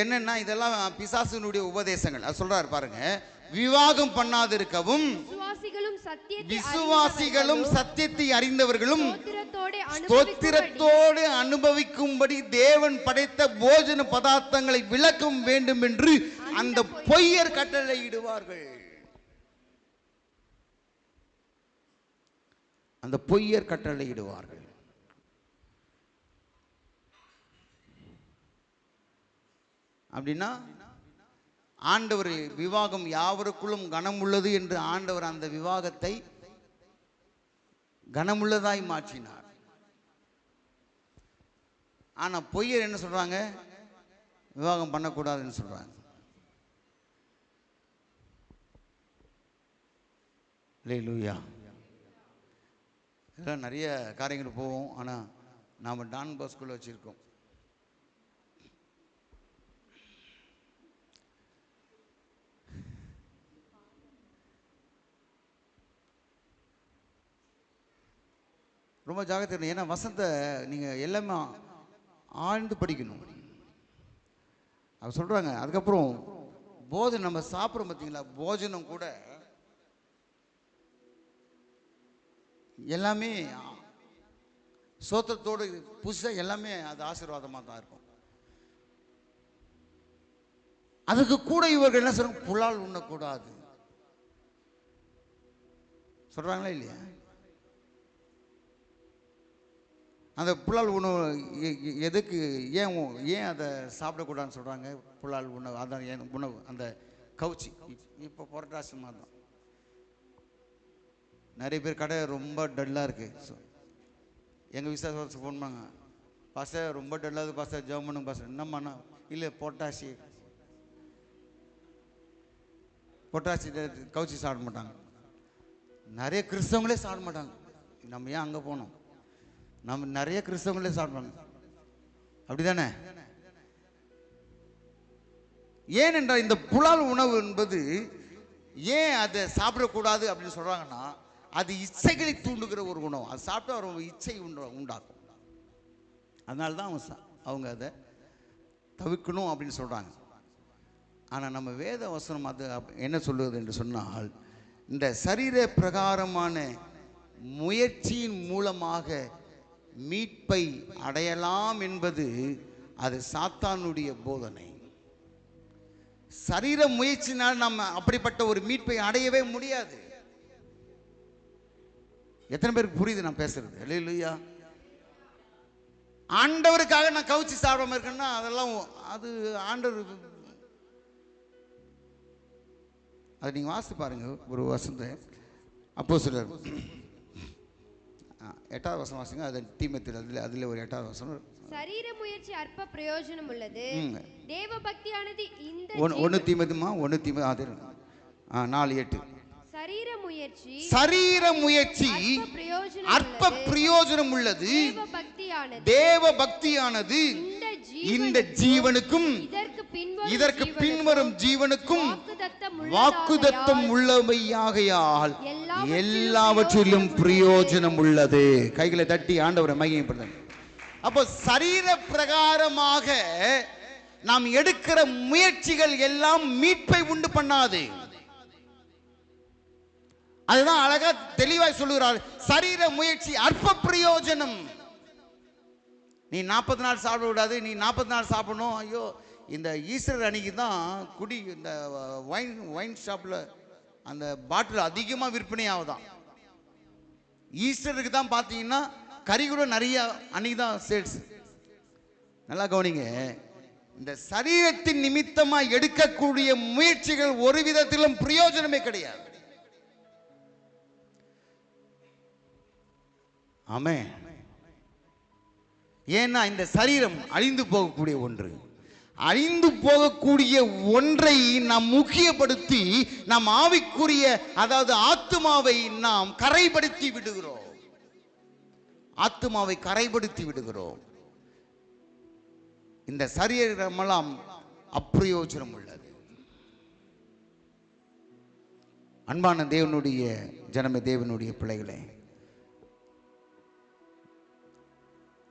என்னன்னா இதெல்லாம் பிசாசுனுடைய உபதேசங்கள். அது சொல்றாரு பாருங்க. விவாகம் பண்ணாதிருக்கவும், விசுவாசிகளும் சத்தியத்தை அறிந்தவர்களும் ஸ்தோத்திரத்தோடு அனுபவிக்கும்படி தேவன் படைத்த போஜன பதார்த்தங்களை விளக்கும் வேண்டும் என்று அந்த பொய்யர் கட்டளையிடுவார்கள். அந்த பொய்யர் கட்டளையிடுவார்கள். அப்படின்னா ஆண்டவர் விவாகம் யாவருக்குள்ளும் கனமுள்ளது என்று ஆண்டவர் அந்த விவாகத்தை கனமுள்ளதாய் மாற்றினார். ஆனா பொய்யர் என்ன சொல்றாங்க? விவாகம் பண்ணக்கூடாதுன்னு சொல்றாங்க. அல்லேலூயா. இதெல்லாம் நிறைய காரியங்கள் போவோம். ஆனா நாம டான் பாஸ்கோல வச்சிருக்கோம். ரொம்ப ஜாகிரதை இருக்கணும். ஏன்னா வசனத்தை நீங்கள் எல்லாமே ஆழ்ந்து படிக்கணும். அவங்க சொல்கிறாங்க. அதுக்கப்புறம் போஜனம் நம்ம சாப்பிட்றோம் பார்த்தீங்களா, போஜனம் கூட எல்லாமே சோத்திரத்தோடு புதுசாக எல்லாமே அது ஆசீர்வாதமாக தான் இருக்கும். அதுக்கு கூட இவர்கள் என்ன சொல்றாங்க? புலால் உண்ணக்கூடாது சொல்கிறாங்களா இல்லையா? அந்த புலால் உணவு எதுக்கு, ஏன் அதை சாப்பிடக்கூடாதுன்னு சொல்கிறாங்க? புலால் உணவு அதான் ஏன் உணவு, அந்த கவுச்சி. இப்போ புரட்டாசி மாதம் நிறைய பேர் கடை ரொம்ப டல்லாக இருக்குது. எங்கள் விசாரிச்சு ஃபோன் பண்ணாங்க, பாஸ்டர் ரொம்ப டல்லாது பாஸ்டர், ஜெபம் பண்ணுங்க பாஸ்டர். என்னம்மாண்ணா? இல்லை பொட்டாசி கவுச்சி சாப்பிட மாட்டாங்க. நிறைய கிறிஸ்தவங்களே சாப்பிட மாட்டாங்க. நம்ம ஏன் அங்கே போனோம்? நம்ம நிறைய கிறிஸ்தவங்களே சாப்பிடுவாங்க, அப்படிதானே? ஏனென்றால் இந்த புலால் உணவு என்பது ஏன் அதை சாப்பிடக்கூடாது அப்படின்னு சொல்றாங்கன்னா, அது இச்சைகளை தூண்டுகிற ஒரு உணவு. அது சாப்பிட்டா ஒரு இச்சை உண்டாக்கும். அதனால தான் அவங்க அதை தவிர்க்கணும் அப்படின்னு சொல்றாங்க. ஆனால் நம்ம வேத வசனம் அது என்ன சொல்லுவது என்று சொன்னால், இந்த சரீர பிரகாரமான முயற்சியின் மூலமாக மீட்பை அடையலாம் என்பது அது சாத்தானுடைய போதனை. சரீர முயற்சினால் நம்ம அப்படிப்பட்ட ஒரு மீட்பை அடையவே முடியாது. எத்தனை பேருக்கு புரியுது நான் பேசுறது? அல்லேலூயா. ஆண்டவருக்காக நான் கவுச்சி சாப்பிடாம இருக்கேன்னா அதெல்லாம் அது ஆண்டவர். அது நீங்க வாசித்து பாருங்க. ஒரு வசந்த அப்போஸ்தலர் 8வது வசனம் வாசிங்க. அது தீமோத்தேயு அதுல ஒரு 8வது வசனம். சரீர முயற்சி அற்ப பிரயோஜனம் உள்ளது, தேவ பக்தியானது இந்த 1 தீமோத்தேயு அது 4:8. சரீர முயற்சி அற்ப பிரயோஜனம் உள்ளது, தேவ பக்தியானது இந்த ஜீவனுக்கும் இதற்கு பின்வரும் ஜீவனுக்கும் வாக்குத்தத்தம் உள்ளவையாகையால் எல்லாவற்றிலும் பிரயோஜனம் உள்ளது. கைகளை தட்டி ஆண்டவரை மகிமைப்படுத்துங்க. அப்போ சரீர பிரகாரமாக நாம் எடுக்கிற முயற்சிகள் எல்லாம் மீட்பை உண்டு பண்ணாது. அதுதான் அழகா தெளிவாய் சொல்லுகிறார். சரீர முயற்சி அற்ப பிரயோஜனம். நீ 40 நாள் சாப்பிட கூடாது, நீ 40 நாள் சாப்பிடணும். ஐயோ, இந்த ஈஸ்டர் அன்னைக்கு தான் இந்த வைன் ஷாப்ல அந்த பாட்டில் அதிகமாக விற்பனை ஆகுதான். ஈஸ்டருக்கு தான் பார்த்தீங்கன்னா கறி கூட நிறைய அன்னைக்கு தான் சேல்ஸ். நல்லா கவனிங்க. இந்த சரீரத்தின் நிமித்தமாக எடுக்கக்கூடிய முயற்சிகள் ஒரு விதத்திலும் பிரயோஜனமே கிடையாது. ஆமென். ஏன்னா இந்த சரீரம் அழிந்து போகக்கூடிய ஒன்று. அழிந்து போகக்கூடிய ஒன்றை நாம் முக்கியப்படுத்தி நாம் ஆவிக்குரிய, அதாவது ஆத்துமாவை நாம் கரைப்படுத்தி விடுகிறோம். ஆத்துமாவை கரைப்படுத்தி விடுகிறோம். இந்த சரீரமெல்லாம் அப்பிரயோஜனம் உள்ளது. அன்பான தேவனுடைய ஜனமே, தேவனுடைய பிள்ளைகளே,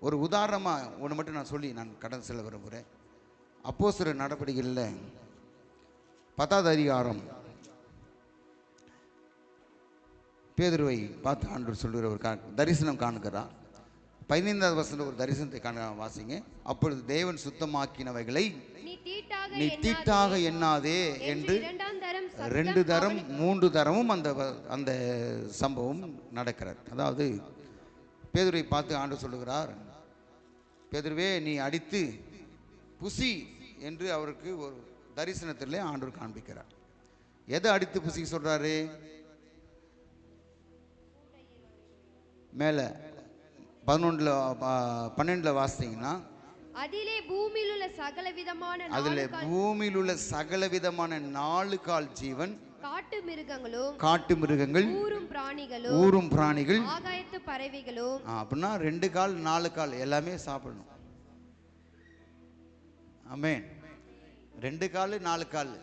ஒரு உதாரணமாக ஒன்று மட்டும் நான் சொல்லி நான் கடந்து செல்ல விரும்புகிறேன். அப்போஸ்தலர் நடவடிக்கைகளில் 10வது அதிகாரம் பேதுருவை பார்த்து ஆண்டவர் சொல்லுகிற ஒரு தரிசனம் காணுகிறார். 15வது வசனம் ஒரு தரிசனத்தை காண வாசிங்க. அப்பொழுது தேவன் சுத்தமாக்கினவைகளை நீ தீட்டாக எண்ணாதே என்று 2 தரம் 3 தரமும் அந்த சம்பவம் நடக்கிறது. அதாவது பேதுருவை பார்த்து ஆண்டவர் சொல்லுகிறார், பேதுருவே நீ அடித்து புசி என்று அவருக்கு ஒரு தரிசனத்தில் ஆண்டவர் காண்பிக்கிறார். எதை அடித்து புசி சொல்றாரு? மேல 12 வாசித்தீங்கன்னா, அதிலே பூமியில் உள்ள சகல விதமான 4 கால் ஜீவன், காட்டு மிருகங்கள், ஊரும் பிராணிகள், ஆகாயத்து பறவைகளும், அப்படின்னா 2 கால் 4 கால் எல்லாமே சாப்பிடணும். ஆமென். 2 கால் 4 கால்,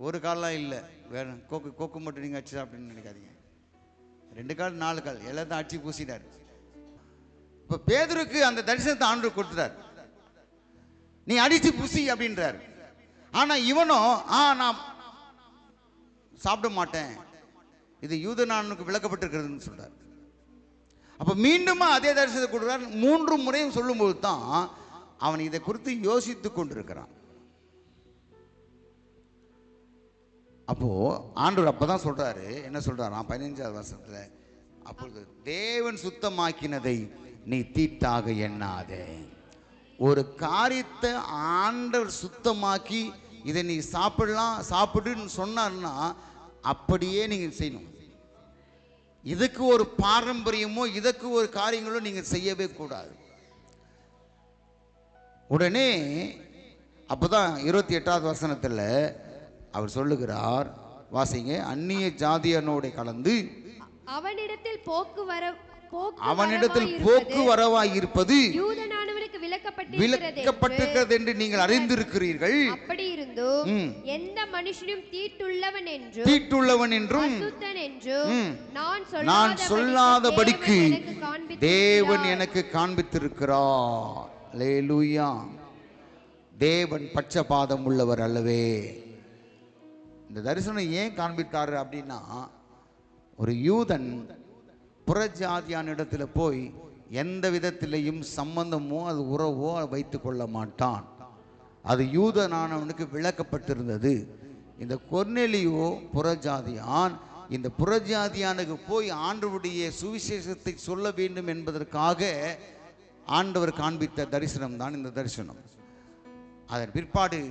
ஒரு கால்லாம் இல்லை. வேற கொக்கு மட்டும் நீங்க அடிச்சு சாப்பிடுன்னு நினைக்காதீங்க. 2 கால் 4 கால் எல்லாத்தையும் அடிச்சு பூசிட்டார். இப்ப பேதுருக்கு அந்த தரிசனத்தை ஆண்டவர் கொடுத்துட்டார். நீ அடிச்சு பூசி அப்படின்றார். ஆனா இவனோ நான் சாப்பிட மாட்டேன், இது யூதனானுக்கு விளக்கப்பட்டிருக்கிறதுன்னு சொல்றார். அப்ப மீண்டும் அதே தரிசனத்தை கொடுக்கிறார். 3 முறையும் சொல்லும்போது தான் அவன் இதை குறித்து யோசித்துக் கொண்டிருக்கிறான். அப்போ ஆண்டவர் அப்பதான் சொல்றாரு, என்ன சொல்றாராம் 15வது வசனத்துல, அப்பொழுது தேவன் சுத்தமாக்கினதை நீ தீட்டாக எண்ணாதே. ஒரு காரியத்தை ஆண்டவர் சுத்தமாக்கி இதை நீ சாப்பிடுன்னு சொன்னார்னா அப்படியே நீங்க செய்யணும். இதுக்கு ஒரு பாரம்பரியமோ இதுக்கு ஒரு காரியங்களோ நீங்க செய்யவே கூடாது. உடனே அப்பதான் 28வது வசனத்துல அவர் சொல்லுகிறார், வாசிங்க. அந்நிய ஜாதியனோட கலந்து அவனிடத்தில் போக்குவரவாய் இருப்பது யூதனானவனுக்கு விலக்கப்பட்டிருக்கிறது என்று நீங்கள் அறிந்திருக்கிறீர்கள். அப்படி இருந்தும் எந்த மனுஷனும் தீட்டுள்ளவன் என்றும் அசுத்தன் என்றும் நான் சொல்லாதபடிக்கு தேவன் எனக்கு காண்பித்திருக்கிறார். அல்லேலூயா. தேவன் பட்சபாதம் உள்ளவர் அல்லவே. இந்த தரிசனம் ஏன் காண்பித்தாரு அப்படின்னா, ஒரு யூதன் புறஜாதியான இடத்துல போய் எந்த விதத்திலையும் சம்பந்தமோ அது உறவோ வைத்து கொள்ள மாட்டான். அது யூதனானவனுக்கு விளக்கப்பட்டிருந்தது. இந்த கொர்நேலியோ புறஜாதியான். இந்த புறஜாதியானுக்கு போய் ஆண்டவருடைய சுவிசேஷத்தை சொல்ல வேண்டும் என்பதற்காக ஆண்டவர் காண்பித்த தரிசனம் தான் இந்த தரிசனம். அதன் பிற்பாடு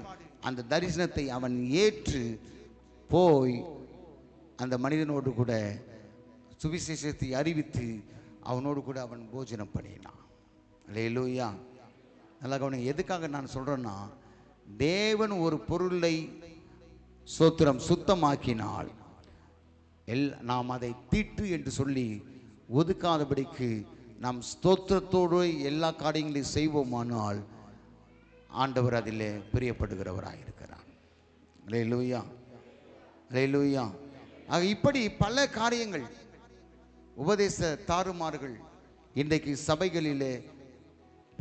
அந்த தரிசனத்தை அவன் ஏற்று போய் அந்த மனிதனோடு கூட சுவிசேஷத்தை அறிவித்து அவனோடு கூட அவன் போஜனம் பண்ணினான். அல்லேலூயா. நல்லா கவனிங்க. எதுக்காக நான் சொல்றேன்னா, தேவன் ஒரு பொருளை சுத்தமாக்கினால் நாம் அதை தீட்டு என்று சொல்லி ஒதுக்காதபடிக்கு நாம் ஸ்தோத்திரத்தோடு எல்லா காரியங்களையும் செய்வோமானால் ஆண்டவர் அதில் பிரியப்படுகிறவராயிருக்கிறார். அல்லேலூயா, அல்லேலூயா. ஆக இப்படி பல காரியங்கள், உபதேச தாறுமாறுகள் இன்றைக்கு சபைகளிலே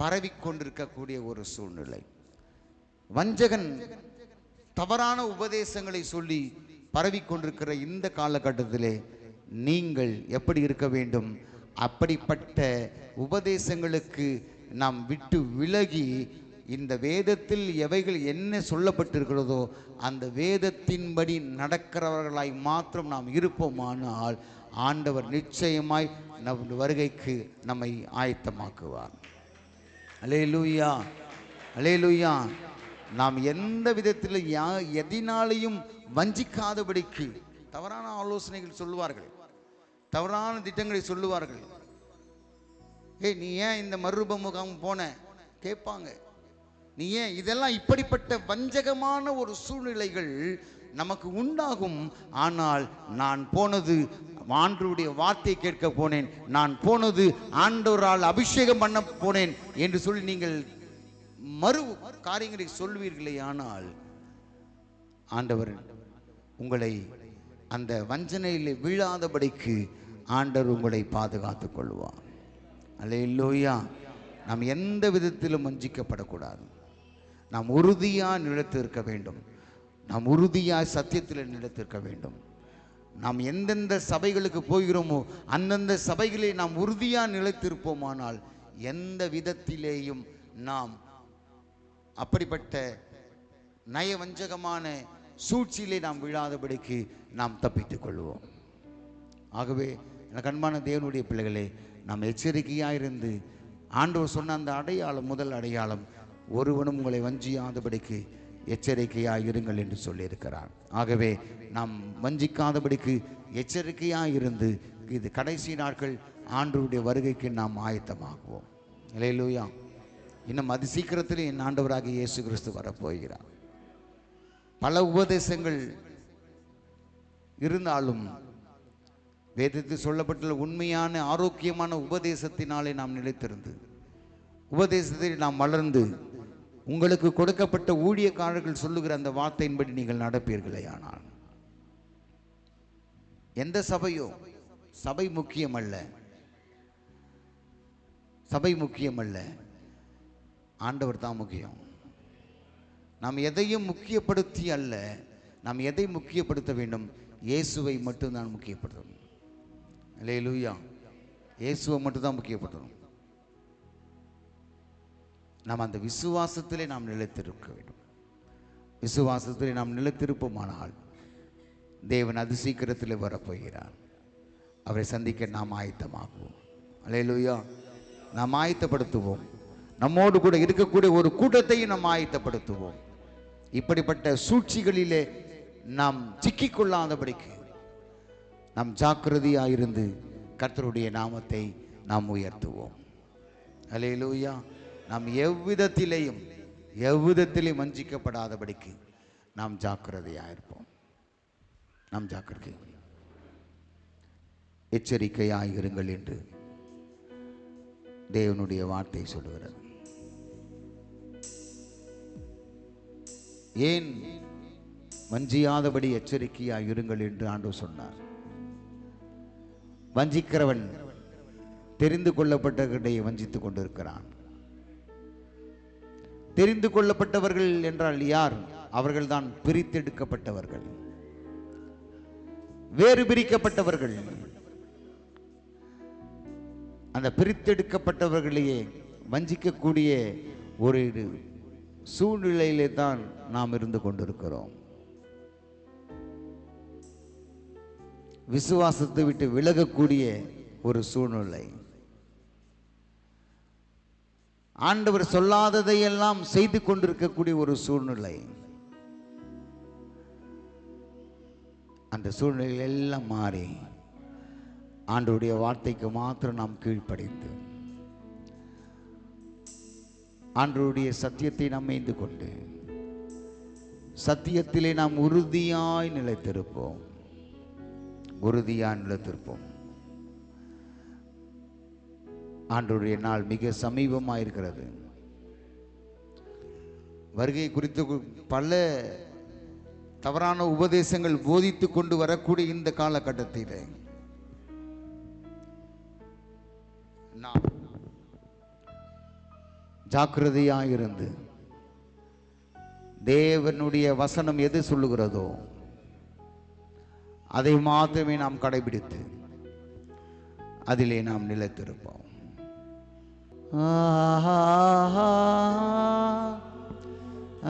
பரவிக்கொண்டிருக்கக்கூடிய ஒரு சூழ்நிலை. வஞ்சகன் தவறான உபதேசங்களை சொல்லி பரவிக்கொண்டிருக்கிற இந்த காலகட்டத்திலே நீங்கள் எப்படி இருக்க வேண்டும்? அப்படிப்பட்ட உபதேசங்களுக்கு நாம் விட்டு விலகி இந்த வேதத்தில் எவைகள் என்ன சொல்லப்பட்டிருக்கிறதோ அந்த வேதத்தின்படி நடக்கிறவர்களாய் மாத்திரம் நாம் இருப்போமானால் ஆண்டவர் நிச்சயமாய் நம் வருகைக்கு நம்மை ஆயத்தமாக்குவார். அல்லேலூயா, அல்லேலூயா. நாம் எந்த விதத்தில் எதினாலையும் வஞ்சிக்காதபடிக்கு தவறான ஆலோசனைகள் சொல்லுவார்கள், தவறான திட்டங்களை சொல்லுவார்கள். நீ ஏன் இந்த மறுரூப முகாம் போன கேட்பாங்க. நீ ஏன் இதெல்லாம், இப்படிப்பட்ட வஞ்சகமான ஒரு சூழ்நிலைகள் நமக்கு உண்டாகும். ஆனால் நான் போனது ஆண்டவருடைய வார்த்தை கேட்க போனேன், நான் போனது ஆண்டவரால் அபிஷேகம் பண்ண போனேன் என்று சொல்லி நீங்கள் மறு காரியங்களை சொல்வீர்களே, ஆனால் ஆண்டவர் உங்களை அந்த வஞ்சனையில் விழாதபடிக்கு ஆண்டவர் உங்களை பாதுகாத்துக் கொள்வார். அல்லேலூயா. நாம் எந்த விதத்திலும் வஞ்சிக்கப்படக்கூடாது. நாம் உறுதியாக நிலைத்திருக்க வேண்டும். நாம் உறுதியாக சத்தியத்தில் நிலைத்திருக்க வேண்டும். நாம் எந்தெந்த சபைகளுக்கு போகிறோமோ அந்தந்த சபைகளை நாம் உறுதியாக நிலைத்திருப்போமானால் எந்த விதத்திலேயும் நாம் அப்படிப்பட்ட நயவஞ்சகமான சூழ்ச்சியிலே நாம் விழாதபடிக்கு நாம் தப்பித்துக் கொள்வோம். ஆகவே எனக்கு அன்பான தேவனுடைய பிள்ளைகளே, நாம் எச்சரிக்கையாக இருந்து ஆண்டவர் சொன்ன அந்த அடையாளம், முதல் அடையாளம், ஒருவனும் உங்களை வஞ்சியாதபடிக்கு எச்சரிக்கையாக இருங்கள் என்று சொல்லியிருக்கிறார். ஆகவே நாம் வஞ்சிக்காதபடிக்கு எச்சரிக்கையாக இருந்து இது கடைசி நாட்கள் ஆண்டவருடைய வருகைக்கு நாம் ஆயத்தமாகுவோம். அல்லேலூயா. இன்னும் அதி சீக்கிரத்தில் என் ஆண்டவராக இயேசு கிறிஸ்து வரப்போகிறார். பல உபதேசங்கள் இருந்தாலும் வேதத்தில் சொல்லப்பட்டுள்ள உண்மையான ஆரோக்கியமான உபதேசத்தினாலே நாம் நிலைத்திருந்து, உபதேசத்தில் நாம் வளர்ந்து, உங்களுக்கு கொடுக்கப்பட்ட ஊழியக்காரர்கள் சொல்லுகிற அந்த வார்த்தையின்படி நீங்கள் நடப்பீர்களே, ஆனால் எந்த சபையோ, சபை முக்கியமல்ல, சபை முக்கியமல்ல, ஆண்டவர் தான் முக்கியம். நாம் எதையும் முக்கியப்படுத்தி அல்ல, நாம் எதை முக்கியப்படுத்த வேண்டும்? இயேசுவை மட்டும்தான் முக்கியப்படுத்தணும். அல்லேலூயா. இயேசுவை மட்டும்தான் முக்கியப்படுத்தணும். நாம் அந்த விசுவாசத்திலே நாம் நிலைத்திருக்க வேண்டும். விசுவாசத்திலே நாம் நிலைத்திருப்போமானால் தேவன் அதி சீக்கிரத்தில் வரப்போகிறார். அவரை சந்திக்க நாம் ஆயத்தமாகுவோம். அல்லேலூயா. நாம் ஆயத்தப்படுத்துவோம். நம்மோடு கூட இருக்கக்கூடிய ஒரு கூட்டத்தையும் நாம் ஆயத்தப்படுத்துவோம். இப்படிப்பட்ட சூழ்ச்சிகளிலே நாம் சிக்கிக்கொள்ளாதபடிக்கு நாம் ஜாக்கிரதையாயிருந்து கர்த்தருடைய நாமத்தை நாம் உயர்த்துவோம். அல்லேலூயா. நாம் எவ்விதத்திலையும் வஞ்சிக்கப்படாதபடிக்கு நாம் ஜாக்கிரதையாக இருப்போம். நாம் ஜாக்கிரதை, எச்சரிக்கையாயிருங்கள் என்று தேவனுடைய வார்த்தை சொல்லுகிறது. ஏன் வஞ்சியாதபடி எச்சரிக்கையாயிருங்கள் என்று ஆண்டவர் சொன்னார். வஞ்சிக்கிறவன் தெரிந்து கொள்ளப்பட்டவர்களை வஞ்சித்துக் கொண்டிருக்கிறான். தெரிந்து கொள்ளப்பட்டவர்கள் என்றால் யார்? அவர்கள்தான் பிரித்தெடுக்கப்பட்டவர்கள், வேறு பிரிக்கப்பட்டவர்கள். அந்த பிரித்தெடுக்கப்பட்டவர்களையே வஞ்சிக்கக்கூடிய ஒரு சூழ்நிலையிலே தான் நாம் இருந்து கொண்டிருக்கிறோம். விசுவாசத்தை விட்டு விலகக்கூடிய ஒரு சூழ்நிலை. ஆண்டவர் சொல்லாததையெல்லாம் செய்து கொண்டிருக்கக்கூடிய ஒரு சூழ்நிலை. அந்த சூழ்நிலையில் எல்லாம் மாறி ஆண்டவருடைய வார்த்தைக்கு மாத்திரம் நாம் கீழ்ப்படிந்து ஆண்டவருடைய சத்தியத்தை நாம் மேய்ந்து கொண்டு சத்தியத்திலே நாம் உறுதியாய் நிலைத்திருப்போம். உறுதியாய் நிலைத்திருப்போம். ஆண்டவருடைய நாள் மிக சமீபமாக இருக்கிறது. வருகை குறித்து பல தவறான உபதேசங்கள் போதித்து கொண்டு வரக்கூடிய இந்த காலகட்டத்தில் நாம் ஜாக்கிரதையாயிருந்து தேவனுடைய வசனம் எது சொல்லுகிறதோ அதை மாத்திரமே நாம் கடைபிடித்து அதிலே நாம் நிலைத்திருப்போம்.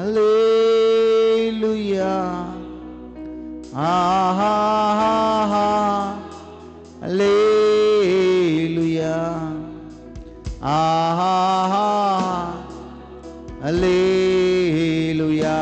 அல்லேலூயா, அல்லேலூயா, அல்லேலூயா, அல்லேலூயா.